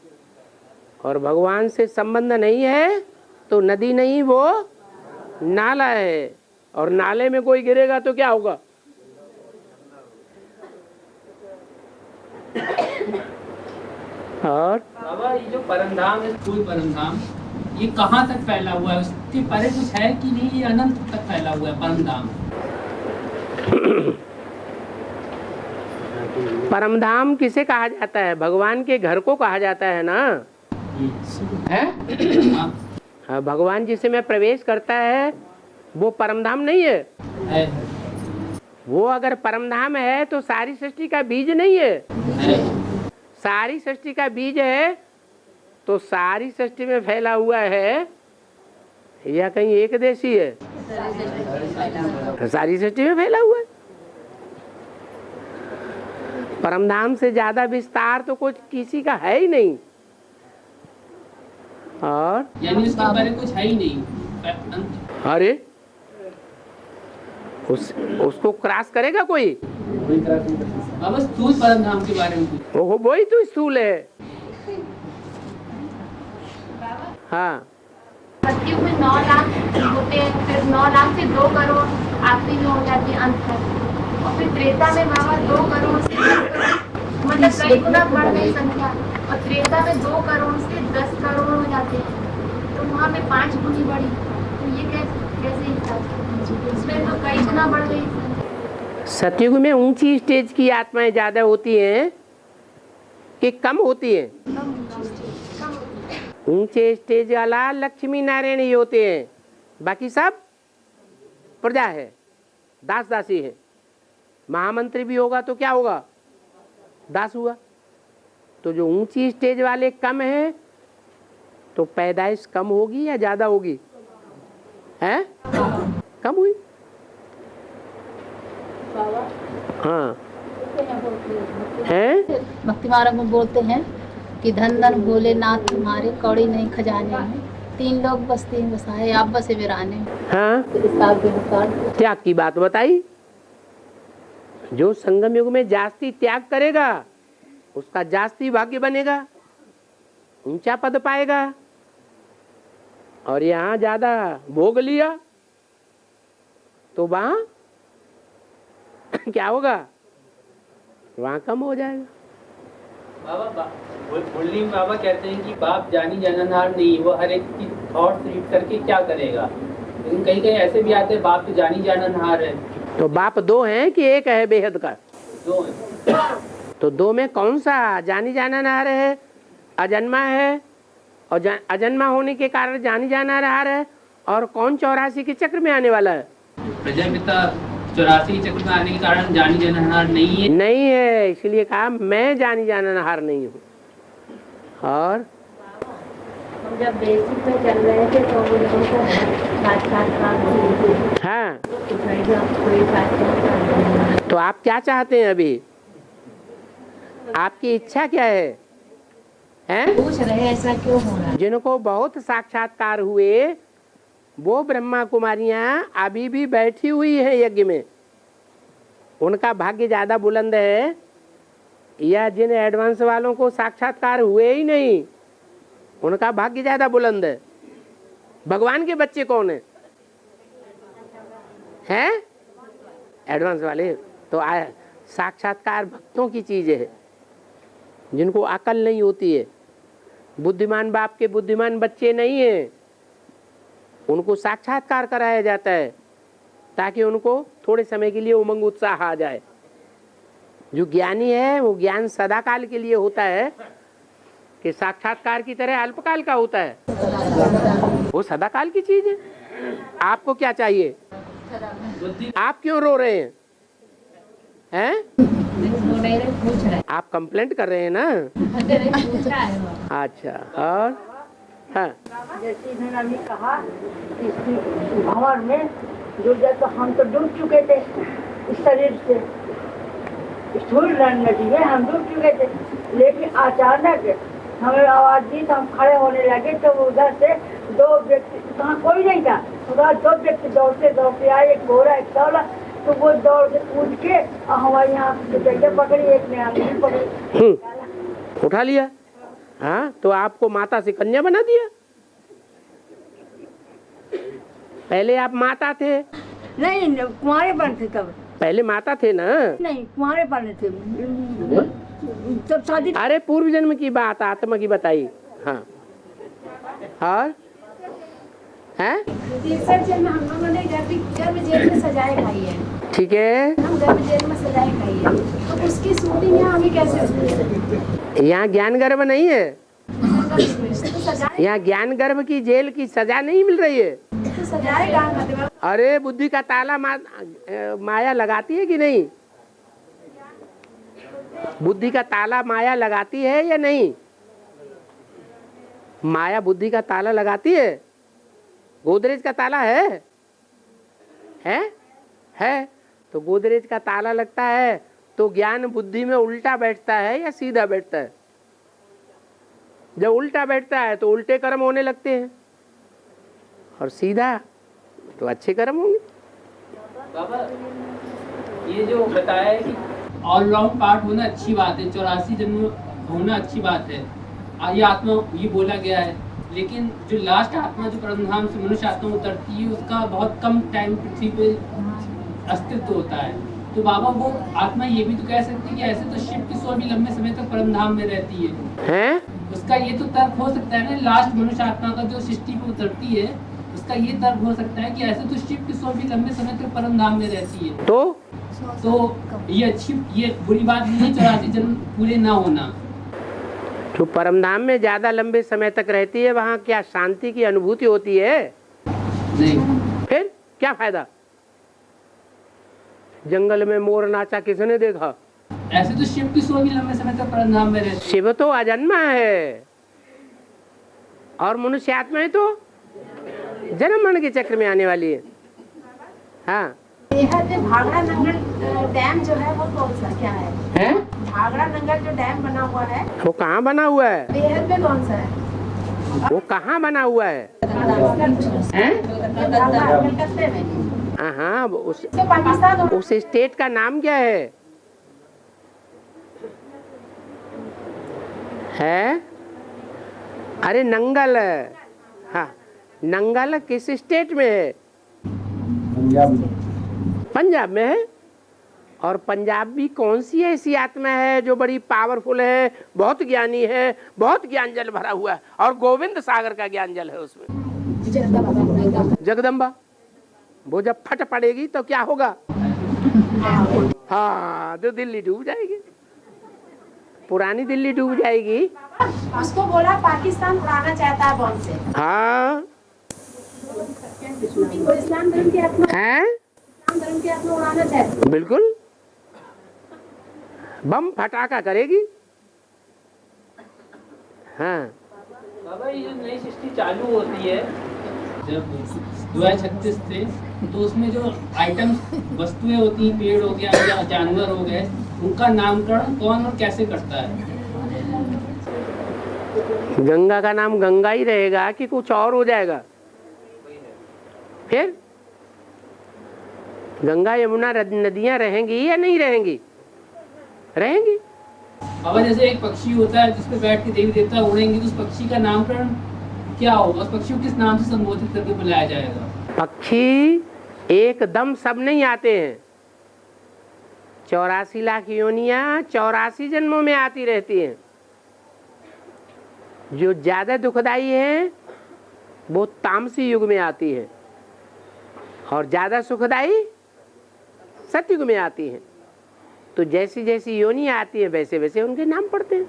और भगवान से संबंध नहीं है तो नदी नहीं, वो नाला है। और नाले में कोई गिरेगा तो क्या होगा? और बाबा ये जो परमधाम है, स्थूल परमधाम, ये कहाँ तक फैला हुआ है? उसके परे कुछ है कि नहीं? ये अनंत तक फैला हुआ है परमधाम? परमधाम किसे कहा जाता है? भगवान के घर को कहा जाता है ना, है? हाँ, भगवान जिसे में प्रवेश करता है वो परमधाम नहीं है। वो अगर परमधाम है तो सारी सृष्टि का बीज नहीं है। सारी सृष्टि का बीज है तो सारी सृष्टि में फैला हुआ है या कहीं एक देशी है? सारी सृष्टि में फैला हुआ है। परमधाम से ज्यादा विस्तार तो कुछ किसी का है ही नहीं। और यानी उसके बारे में कुछ है ही नहीं। अरे उसको क्रॉस करेगा कोई? बाबा स्थूल परमधाम के बारे में कुछ? ओहो, वही तो स्थूल है। हाँ, सतयुग में 9 लाख होते हैं, फिर 9 लाख से 2 करोड़ आखिरी में हो जाती है अंत तक। और फिर त्रेता में बाबा 2 करोड़ से 10 करोड़, मतलब कई गुना बढ़ गई संख्या। और त्रेता में 2 करोड़ से 10 करोड़ हो जाते हैं, तो वहाँ में 5 गुनी बढ़ी। तो ये कैसे इसमें तो कई गुना बढ़ गई। सतयुग में ऊंची स्टेज की आत्माएं ज्यादा होती हैं कि कम होती हैं? ऊंचे स्टेज वाला लक्ष्मी नारायण ही होते हैं, बाकी सब प्रजा है, दास दासी है। महामंत्री भी होगा तो क्या होगा? दास हुआ। तो जो ऊंची स्टेज वाले कम है तो पैदाइश कम होगी या ज्यादा होगी? है कम हुई। हाँ, है भक्ति मार्ग में बोलते हैं कि धन धन भोलेनाथ तुम्हारे कौड़ी नहीं खजाने में, 3 लोग बस 3 बसाए आप बसे वीराने। हाँ, त्याग की बात बताई। जो संगम युग में जास्ती त्याग करेगा उसका जास्ती भाग्य बनेगा, ऊंचा पद पाएगा। और यहाँ ज्यादा भोग लिया तो वहां क्या होगा, वहां कम हो जाएगा। बाबा मुरली बाबा कहते हैं कि बाप जानी जाननहार नहीं, वो हर एक की थॉट्स रीड करके क्या करेगा। लेकिन कहीं कहीं ऐसे भी आते हैं बाप तो जानी जाननहार है। तो बाप दो हैं कि एक है बेहद का? दो है। तो दो में कौन सा जानी जाननहार है? अजन्मा है, और अजन्मा होने के कारण जानी जाननहार है। और कौन 84 के चक्र में आने वाला है? प्रजापिता 84 चक्र में आने के कारण जानी जाननहार नहीं है। नहीं है, इसलिए कहा मैं जानी जाननहार नहीं हूँ। और हम जब बेसिक में चल रहे थे तो हाँ, तो आप क्या चाहते हैं अभी? आपकी इच्छा क्या है? हैं? पूछ रहे ऐसा क्यों हो रहा है? जिनको बहुत साक्षात्कार हुए वो ब्रह्मा कुमारियां अभी भी बैठी हुई है यज्ञ में, उनका भाग्य ज्यादा बुलंद है या जिन एडवांस वालों को साक्षात्कार हुए ही नहीं उनका भाग्य ज्यादा बुलंद है? भगवान के बच्चे कौन है? हैं? एडवांस वाले। तो साक्षात्कार भक्तों की चीज है, जिनको अकल नहीं होती है। बुद्धिमान बाप के बुद्धिमान बच्चे नहीं है, उनको साक्षात्कार कराया जाता है ताकि उनको थोड़े समय के लिए उमंग उत्साह आ जाए। जो ज्ञानी है वो ज्ञान सदा काल के लिए होता है कि साक्षात्कार की तरह अल्पकाल का होता है, वो सदा काल की चीज है। आपको क्या चाहिए? आप क्यों रो रहे हैं? हैं? पूछ रहे आप कंप्लेंट कर रहे हैं ना? पूछ रहा है वो। अच्छा, और हाँ, जैसे इन्होंने अभी कहा कि इस भंवर में जो जैसे हम तो डूब चुके थे इस शरीर से, स्थूल नदी में हम डूब चुके थे, लेकिन अचानक हमें आवाज दी तो हम खड़े होने लगे। तो उधर से दो व्यक्ति, वहाँ कोई नहीं था, उधर दो व्यक्ति दौड़ते आए, एक घोड़ा एक सौला। तो वो दौड़ के कूद के और हमारे यहाँ जगह पकड़ी, एक ने आंगली पकड़ी, उठा लिया। हाँ, तो आपको माता से कन्या बना दिया? पहले आप माता थे? नहीं, कुंवारे बन थे तब। पहले माता थे ना? नहीं, कुंवारे बने थे तब शादी। अरे पूर्व जन्म की बात आत्मा की बताई। हाँ, और है तीसरे जन्म हम लोगों ने गर्भ जेल में सजाए खाई है। ठीक है, हम गर्भ जेल में सजाए खाई है, तो उसकी शूटिंग यहाँ हमें कैसे होती है? यहाँ ज्ञान गर्भ नहीं है, तो सजाए, यहाँ ज्ञान गर्भ की जेल की सजा नहीं मिल रही है। तो सजाए कहाँ मतलब? अरे बुद्धि का ताला माया लगाती है कि नहीं? बुद्धि का ताला माया लगाती है या नहीं? माया बुद्धि का ताला लगाती है? गोदरेज का ताला है? है। तो गोदरेज का ताला लगता है तो ज्ञान बुद्धि में उल्टा बैठता है या सीधा बैठता है? जब उल्टा बैठता है तो उल्टे कर्म होने लगते हैं, और सीधा तो अच्छे कर्म होंगे। बाबा ये जो बताया है कि ऑलराउंड पार्ट होना अच्छी बात है, 84 जन्म होना अच्छी बात है, ये आत्मा ये बोला गया है। लेकिन जो लास्ट आत्मा जो परमधाम से मनुष्य आत्मा उतरती है उसका बहुत कम टाइम पृथ्वी पे अस्तित्व होता है। तो बाबा वो आत्मा ये भी तो कह सकती है कि ऐसे तो शिव की सोल भी लंबे समय तक परमधाम में रहती है। उसका ये तो तर्क हो सकता है ना, लास्ट मनुष्य आत्मा का जो सृष्टि पे उतरती है उसका ये तर्क हो सकता है कि ऐसे तो शिव की सोल भी लंबे समय तक परमधाम में रहती है। तो ये बुरी बात नहीं है 84 जन्म पूरे ना होना। जो परमधाम में ज्यादा लंबे समय तक रहती है वहाँ क्या शांति की अनुभूति होती है? नहीं। फिर क्या फायदा? जंगल में मोर नाचा किसने देखा? ऐसे तो शिव की सोल भी लंबे समय तक परमधाम में रहती है। शिव तो अजन्मा है और मनुष्य आत्मा तो जन्म मरण के चक्र में आने वाली है। हाँ, भागड़ा नंगल डैम जो है वो कौन सा क्या है? भागड़ा नंगल जो डैम बना हुआ है वो कहाँ बना हुआ है? बेहद में कौन सा है? वो कहाँ बना हुआ है? कलकत्ते में। हाँ, पाकिस्तान उस स्टेट का नाम क्या है? अरे नंगल। हाँ, नंगल किस स्टेट में है? पंजाब में है। और पंजाब भी कौन सी ऐसी आत्मा है जो बड़ी पावरफुल है, बहुत ज्ञानी है, बहुत ज्ञान जल भरा हुआ है, और गोविंद सागर का ज्ञान जल है उसमें? जगदम्बा। वो जब फट पड़ेगी तो क्या होगा? हाँ, तो दिल्ली डूब जाएगी, पुरानी दिल्ली डूब जाएगी। उसको बोला पाकिस्तान उड़ाना चाहता है बम से। हाँ, इस्लाम धर्म की आत्मा है, इस्लाम धर्म की आत्मा उड़ाना चाहती है। बिल्कुल बम फटाका करेगी। हाँ बाबा, ये जो नई सृष्टि चालू होती है, जब 2036 से, तो उसमें जो आइटम्स वस्तुएं होती हैं, पेड़ हो गया या जानवर हो गए, उनका नामकरण कौन और कैसे करता है? गंगा का नाम गंगा ही रहेगा कि कुछ और हो जाएगा? फिर गंगा यमुना नदियां रहेंगी या नहीं रहेंगी? रहेंगी। बाबा, जैसे एक पक्षी होता है जिसपे बैठ के देवी देवता उड़ेंगे, तो उस पक्षी का नामकरण क्या होगा? उस पक्षी को किस नाम से संबोधित करके बुलाया जाएगा? पक्षी एकदम सब नहीं आते हैं। 84 लाख योनियां 84 जन्मों में आती रहती हैं। जो ज्यादा दुखदाई है वो तामसी युग में आती है, और ज्यादा सुखदाई सतयुग में आती है। तो जैसी जैसी योनियां आती है वैसे वैसे उनके नाम पड़ते हैं।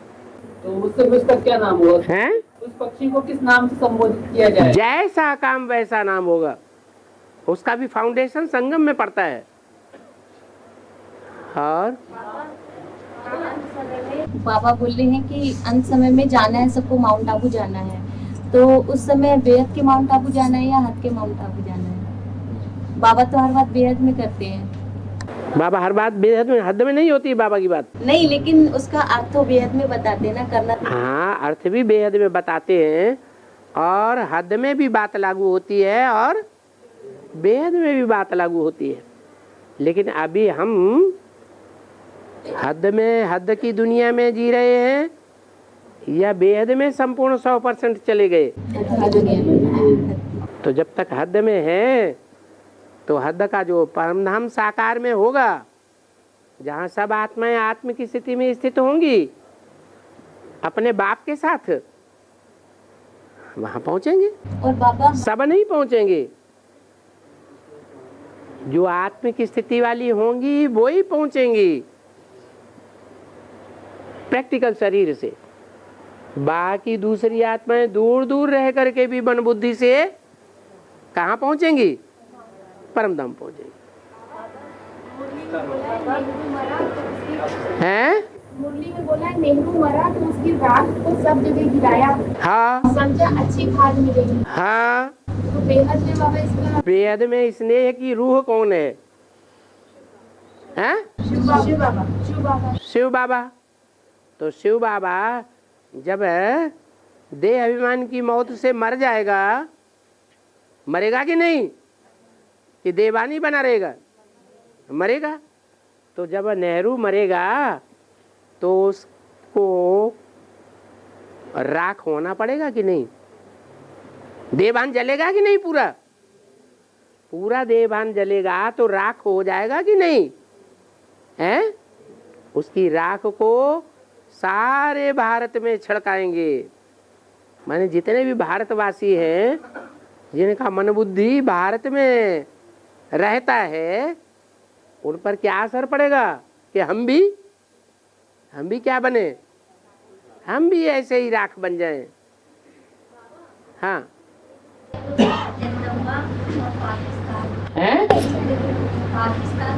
तो उससे उसका क्या नाम होगा? हैं? उस पक्षी को किस नाम से संबोधित किया जाए? जैसा काम वैसा नाम होगा। उसका भी फाउंडेशन संगम में पड़ता है। और बाबा बोल रहे हैं कि अंत समय में जाना है सबको, माउंट आबू जाना है, तो उस समय बेहद के माउंट आबू जाना है या हद के माउंट आबू जाना है? बाबा तो हर बात बेहद में करते हैं। बाबा हर बात बेहद में, हद में नहीं होती है बाबा की बात। नहीं, लेकिन उसका अर्थ तो बेहद में बताते हैं ना, करना। हाँ, अर्थ भी बेहद में बताते हैं, और हद में भी बात लागू होती है, और बेहद में भी बात लागू होती है। लेकिन अभी हम हद में, हद की दुनिया में जी रहे हैं, या बेहद में संपूर्ण 100% चले गए? तो जब तक हद में है तो हद का जो परमधाम साकार में होगा, जहाँ सब आत्माएं आत्म की स्थिति में स्थित होंगी अपने बाप के साथ, वहां पहुंचेंगे। और बाबा सब नहीं पहुंचेंगे, जो आत्म की स्थिति वाली होंगी वो ही पहुंचेंगी प्रैक्टिकल शरीर से। बाकी दूसरी आत्माएं दूर दूर रह करके भी मन बुद्धि से कहाँ पहुंचेंगी? परमधाम पहुंचेंगी। हैं? मुरली में बोला है नेहरू मरा तो उसकी राख को सब जगह गिराया। हाँ, समझा अच्छी खाद मिलेगी। हाँ। तो बेहद में बाबा इसका, बेहद में स्नेह की रूह कौन है? हैं? शिव बाबा। शिव बाबा। तो शिव बाबा जब देह अभिमान की मौत से मर जाएगा, मरेगा कि नहीं? कि देवानी बना रहेगा? मरेगा। तो जब नेहरू मरेगा तो उसको राख होना पड़ेगा कि नहीं? देवान जलेगा कि नहीं? पूरा पूरा देवान जलेगा तो राख हो जाएगा कि नहीं? हैं? उसकी राख को सारे भारत में छिड़काएंगे। माने जितने भी भारतवासी हैं, जिनका मन बुद्धि भारत में रहता है, उन पर क्या असर पड़ेगा कि हम भी क्या बने? हम भी ऐसे ही राख बन जाएं। हाँ। हैं? पाकिस्तान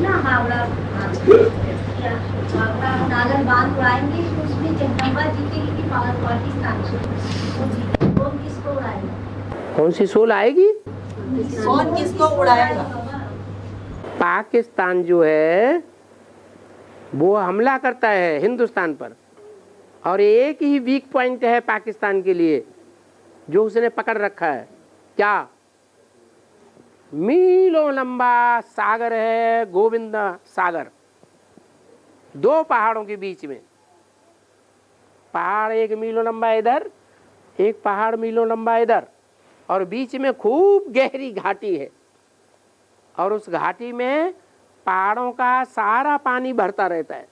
ना हावड़ा नागर बांध उड़ाएंगे, उसमें जगदम्बा जीतेगी कि पाकिस्तान कौन किसको उड़ाएगा? कौन सी सोल आएगी? कौन किसको उड़ाएगा? पाकिस्तान जो है वो हमला करता है हिंदुस्तान पर, और एक ही वीक पॉइंट है पाकिस्तान के लिए जो उसने पकड़ रखा है। क्या? मीलों लंबा सागर है, गोविंद सागर। दो पहाड़ों के बीच में, पहाड़ एक मीलों लंबा इधर, एक पहाड़ मीलों लंबा इधर, और बीच में खूब गहरी घाटी है, और उस घाटी में पहाड़ों का सारा पानी भरता रहता है।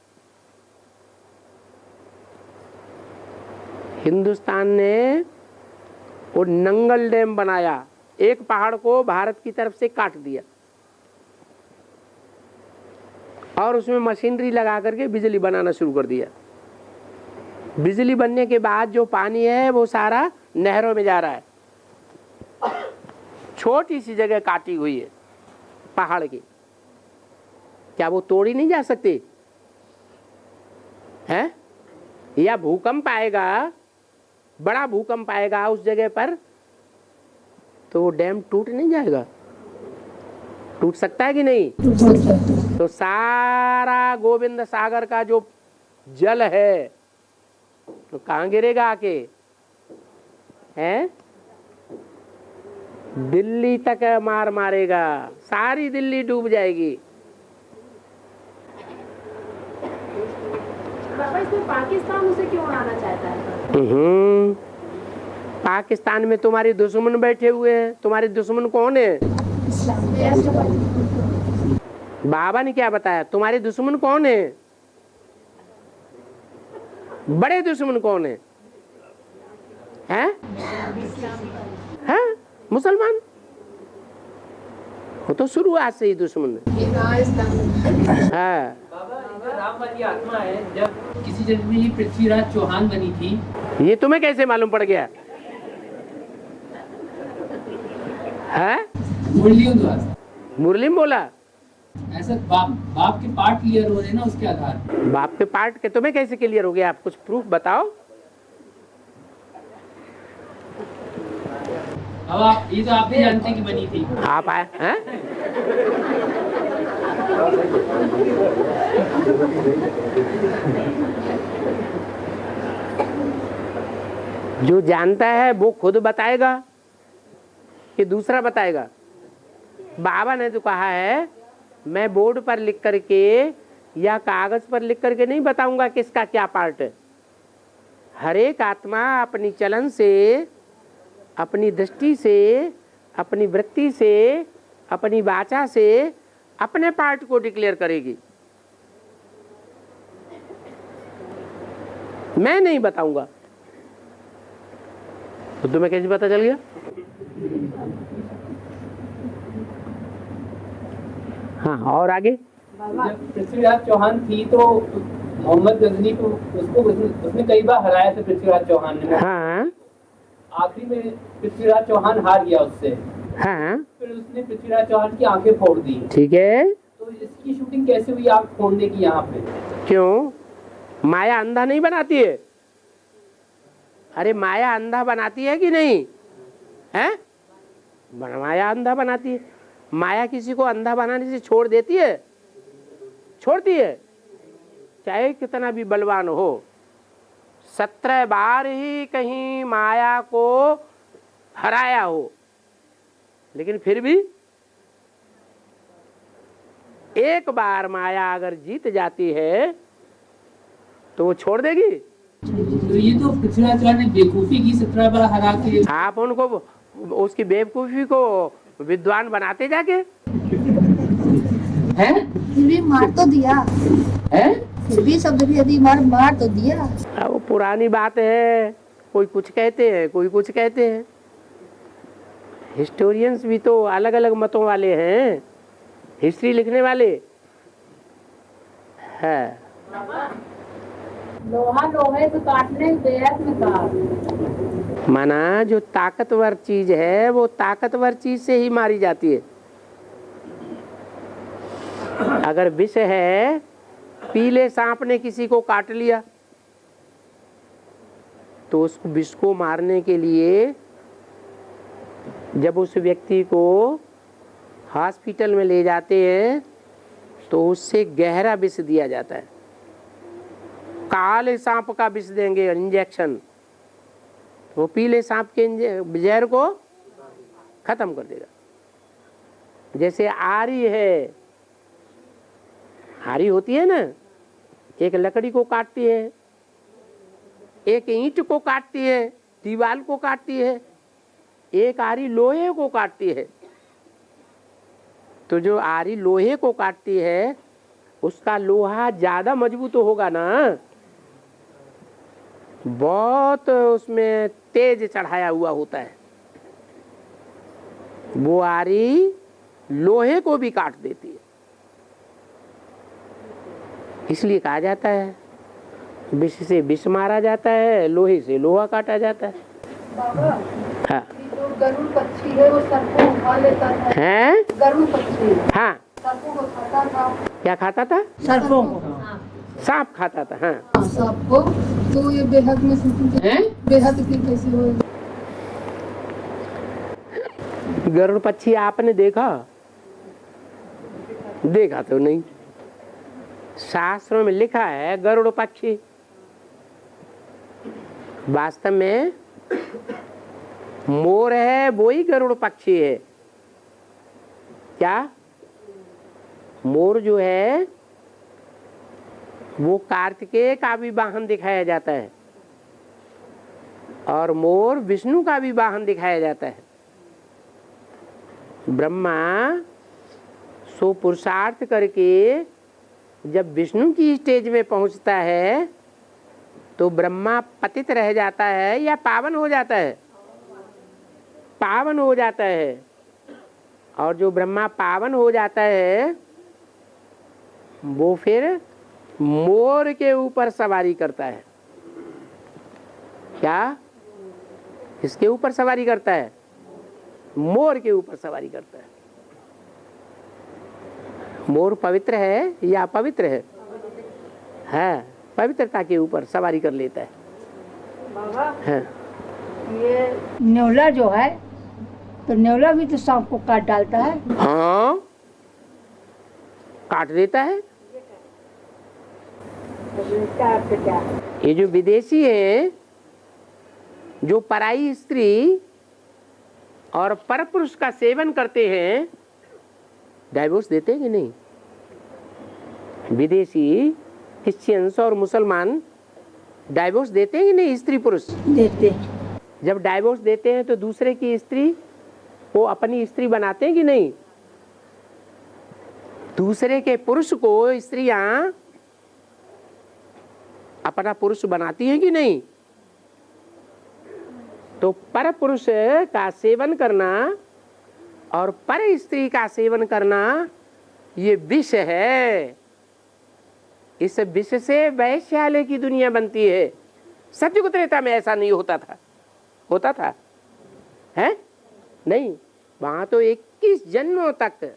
हिंदुस्तान ने वो नंगल डैम बनाया, एक पहाड़ को भारत की तरफ से काट दिया और उसमें मशीनरी लगा करके बिजली बनाना शुरू कर दिया। बिजली बनने के बाद जो पानी है वो सारा नहरों में जा रहा है। छोटी सी जगह काटी हुई है पहाड़ की, क्या वो तोड़ी नहीं जा सकती है? या भूकंप आएगा, बड़ा भूकंप आएगा उस जगह पर, तो वो डैम टूट नहीं जाएगा? टूट सकता है कि नहीं? तो सारा गोविंद सागर का जो जल है तो कहाँ गिरेगा आके? है दिल्ली तक मार मारेगा, सारी दिल्ली डूब जाएगी। बाबा इसमें पाकिस्तान उसे क्यों आना चाहता है? पाकिस्तान में तुम्हारे दुश्मन बैठे हुए हैं। तुम्हारे दुश्मन कौन है? बाबा ने क्या बताया? तुम्हारे दुश्मन कौन है? बड़े दुश्मन कौन है? हैं? मुसलमान। वो तो शुरुआत से ही दुश्मन है। हाँ। राम वाली आत्मा है, जब किसी जन्म में ही पृथ्वीराज चौहान बनी थी। ये तुम्हें कैसे मालूम पड़ गया? है? मुरली में बोला ऐसा। बाप के पार्ट क्लियर हो रहे ना उसके आधार। बाप के पार्ट के तुम्हें कैसे क्लियर हो गया? आप कुछ प्रूफ बताओ। अब आप ये तो आप भी जानते हैं कि बनी थी। आप आए हैं? जो जानता है वो खुद बताएगा कि दूसरा बताएगा? बाबा ने तो कहा है मैं बोर्ड पर लिख करके या कागज पर लिख करके नहीं बताऊंगा किसका क्या पार्ट है। हर एक आत्मा अपनी चलन से, अपनी दृष्टि से, अपनी वृत्ति से, अपनी वाचा से अपने पार्ट को डिक्लेयर करेगी। मैं नहीं बताऊंगा। तो तुम्हें कैसे पता चल गया? हाँ, और आगे? जब पृथ्वीराज चौहान थी तो मोहम्मद गजनी को उसने कई बार हराया था पृथ्वीराज चौहान ने। हाँ। आखिरी में पृथ्वीराज चौहान हार गया उससे। हाँ। फिर उसने पृथ्वीराज चौहान की आंखें फोड़ दी। ठीक है। तो इसकी शूटिंग कैसे हुई आंख फोड़ने की यहाँ पे? क्यों? माया अंधा नहीं बनाती है? अरे माया अंधा बनाती है कि नहीं है? माया अंधा बनाती है। माया किसी को अंधा बनाने से छोड़ देती है? छोड़ती है? चाहे कितना भी बलवान हो। 17 बार ही कहीं माया को हराया हो, लेकिन फिर भी एक बार माया अगर जीत जाती है तो वो छोड़ देगी? तो ये तो पृथ्वीराज ने बेवकूफी की 17 बार हरा के। आप उनको उसकी बेवकूफी को विद्वान बनाते जाके हैं? फिर भी मार तो दिया है? फिर भी सब यदि मार तो दिया। वो पुरानी बात है। कोई कुछ कहते हैं, कोई कुछ कहते हैं। हिस्टोरियंस भी तो अलग अलग मतों वाले हैं, हिस्ट्री लिखने वाले है। लोहा लोहे तो काटने में काट। माना जो ताकतवर चीज है वो ताकतवर चीज से ही मारी जाती है। अगर विष है, पीले सांप ने किसी को काट लिया तो उस विष को मारने के लिए जब उस व्यक्ति को हॉस्पिटल में ले जाते हैं तो उससे गहरा विष दिया जाता है। काले सांप का विष देंगे इंजेक्शन, वो पीले सांप के जहर को खत्म कर देगा। जैसे आरी है, आरी होती है ना, एक लकड़ी को काटती है, एक ईंट को काटती है, दीवार को काटती है, एक आरी लोहे को काटती है, तो जो आरी लोहे को काटती है उसका लोहा ज्यादा मजबूत होगा ना, बहुत उसमें तेज चढ़ाया हुआ होता है, वो आरी लोहे को भी काट देती है। इसलिए कहा जाता है विष से विष मारा जाता है, लोहे से लोहा काटा जाता है। बाबा, हाँ, जो गरुड़ पक्षी है वो सर्पों को खा लेता है। गरुड़ पक्षी हाँ, सर्पों को खाता था। क्या खाता था? सर्पों को, सांप खाता था। हाँ, सांप को। तो ये बेहद में बेहद की कैसी होगी? गरुड़ पक्षी आपने देखा? देखा तो नहीं। शास्त्रों में लिखा है गरुड़ पक्षी, वास्तव में मोर है वो ही गरुड़ पक्षी है। क्या? मोर जो है वो कार्तिकेय का भी वाहन दिखाया जाता है और मोर विष्णु का भी वाहन दिखाया जाता है। ब्रह्मा सो पुरुषार्थ करके जब विष्णु की स्टेज में पहुंचता है तो ब्रह्मा पतित रह जाता है या पावन हो जाता है? पावन हो जाता है। और जो ब्रह्मा पावन हो जाता है वो फिर मोर के ऊपर सवारी करता है। क्या? किसके ऊपर सवारी करता है? मोर के ऊपर सवारी करता है। मोर पवित्र है या अपवित्र है? हाँ, पवित्रता के ऊपर सवारी कर लेता है। बाबा, हाँ। ये न्योला जो है तो न्योला भी तो सांप को काट डालता है। हाँ, काट देता है। ये जो विदेशी है, जो पराई स्त्री और परपुरुष का सेवन करते हैं, डाइवोर्स देते हैं कि नहीं? विदेशी क्रिश्चियंस और मुसलमान डाइवोर्स देते हैं कि नहीं? स्त्री पुरुष देते। जब डाइवोर्स देते हैं तो दूसरे की स्त्री को अपनी स्त्री बनाते हैं कि नहीं? दूसरे के पुरुष को स्त्रियां अपना पुरुष बनाती हैं कि नहीं? तो पर पुरुष का सेवन करना और पर स्त्री का सेवन करना ये विष है। इस विष से वैश्यालय की दुनिया बनती है। सत्युग त्रेता में ऐसा नहीं होता था। होता था? है? नहीं। वहां तो 21 जन्मों तक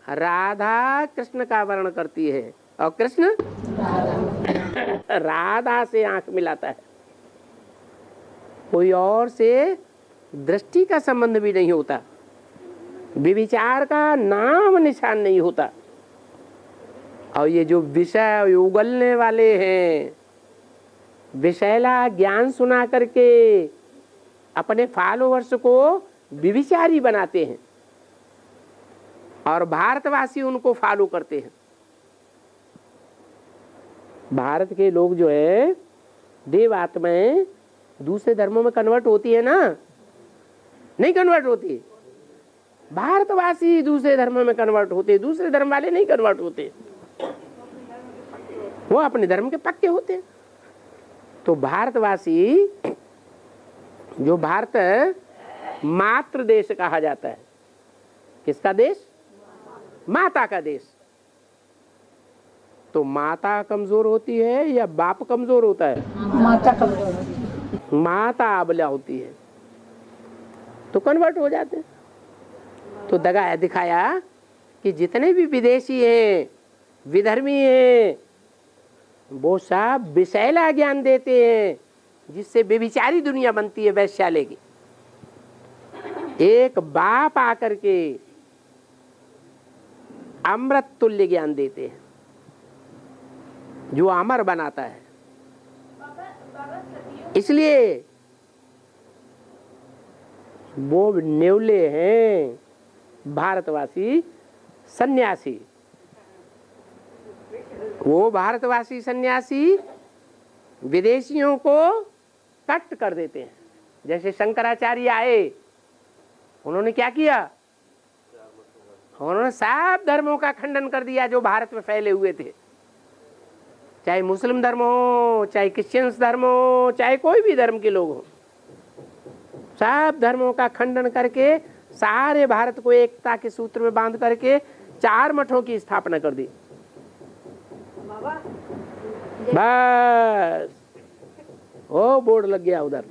राधा कृष्ण का वर्ण करती है और कृष्ण राधा से आंख मिलाता है। कोई और से दृष्टि का संबंध भी नहीं होता, विचार का नाम निशान नहीं होता। और ये जो विषय उगलने वाले हैं, विषैला ज्ञान सुना करके अपने फॉलोअर्स को विविचारी बनाते हैं और भारतवासी उनको फॉलो करते हैं। भारत के लोग जो है देव आत्माएं दूसरे धर्मों में कन्वर्ट होती है ना? नहीं कन्वर्ट होती। भारतवासी दूसरे धर्मों में कन्वर्ट होते, दूसरे धर्म वाले नहीं कन्वर्ट होते, वो अपने धर्म के पक्के होते हैं। तो भारतवासी, जो भारत मातृ देश कहा जाता है, किसका देश? माता का देश। तो माता कमजोर होती है या बाप कमजोर होता है? माता कमजोर होती है। माता अबला होती है तो कन्वर्ट हो जाते हैं। तो दगा दिखाया कि जितने भी विदेशी हैं, विधर्मी हैं, वो सब विषैला ज्ञान देते हैं जिससे बेविचारी दुनिया बनती है वैश्यालय की। एक बाप आकर के अमृत तुल्य ज्ञान देते हैं जो अमर बनाता है। इसलिए वो नेवले हैं भारतवासी सन्यासी। वो भारतवासी सन्यासी विदेशियों को कट कर देते हैं, जैसे शंकराचार्य आए, उन्होंने क्या किया? उन्होंने सब धर्मों का खंडन कर दिया जो भारत में फैले हुए थे, चाहे मुस्लिम धर्म हो, चाहे क्रिश्चियंस धर्म हो, चाहे कोई भी धर्म के लोग हो, सब धर्मों का खंडन करके सारे भारत को एकता के सूत्र में बांध करके 4 मठों की स्थापना कर दी। बस वो बोर्ड लग गया उधर।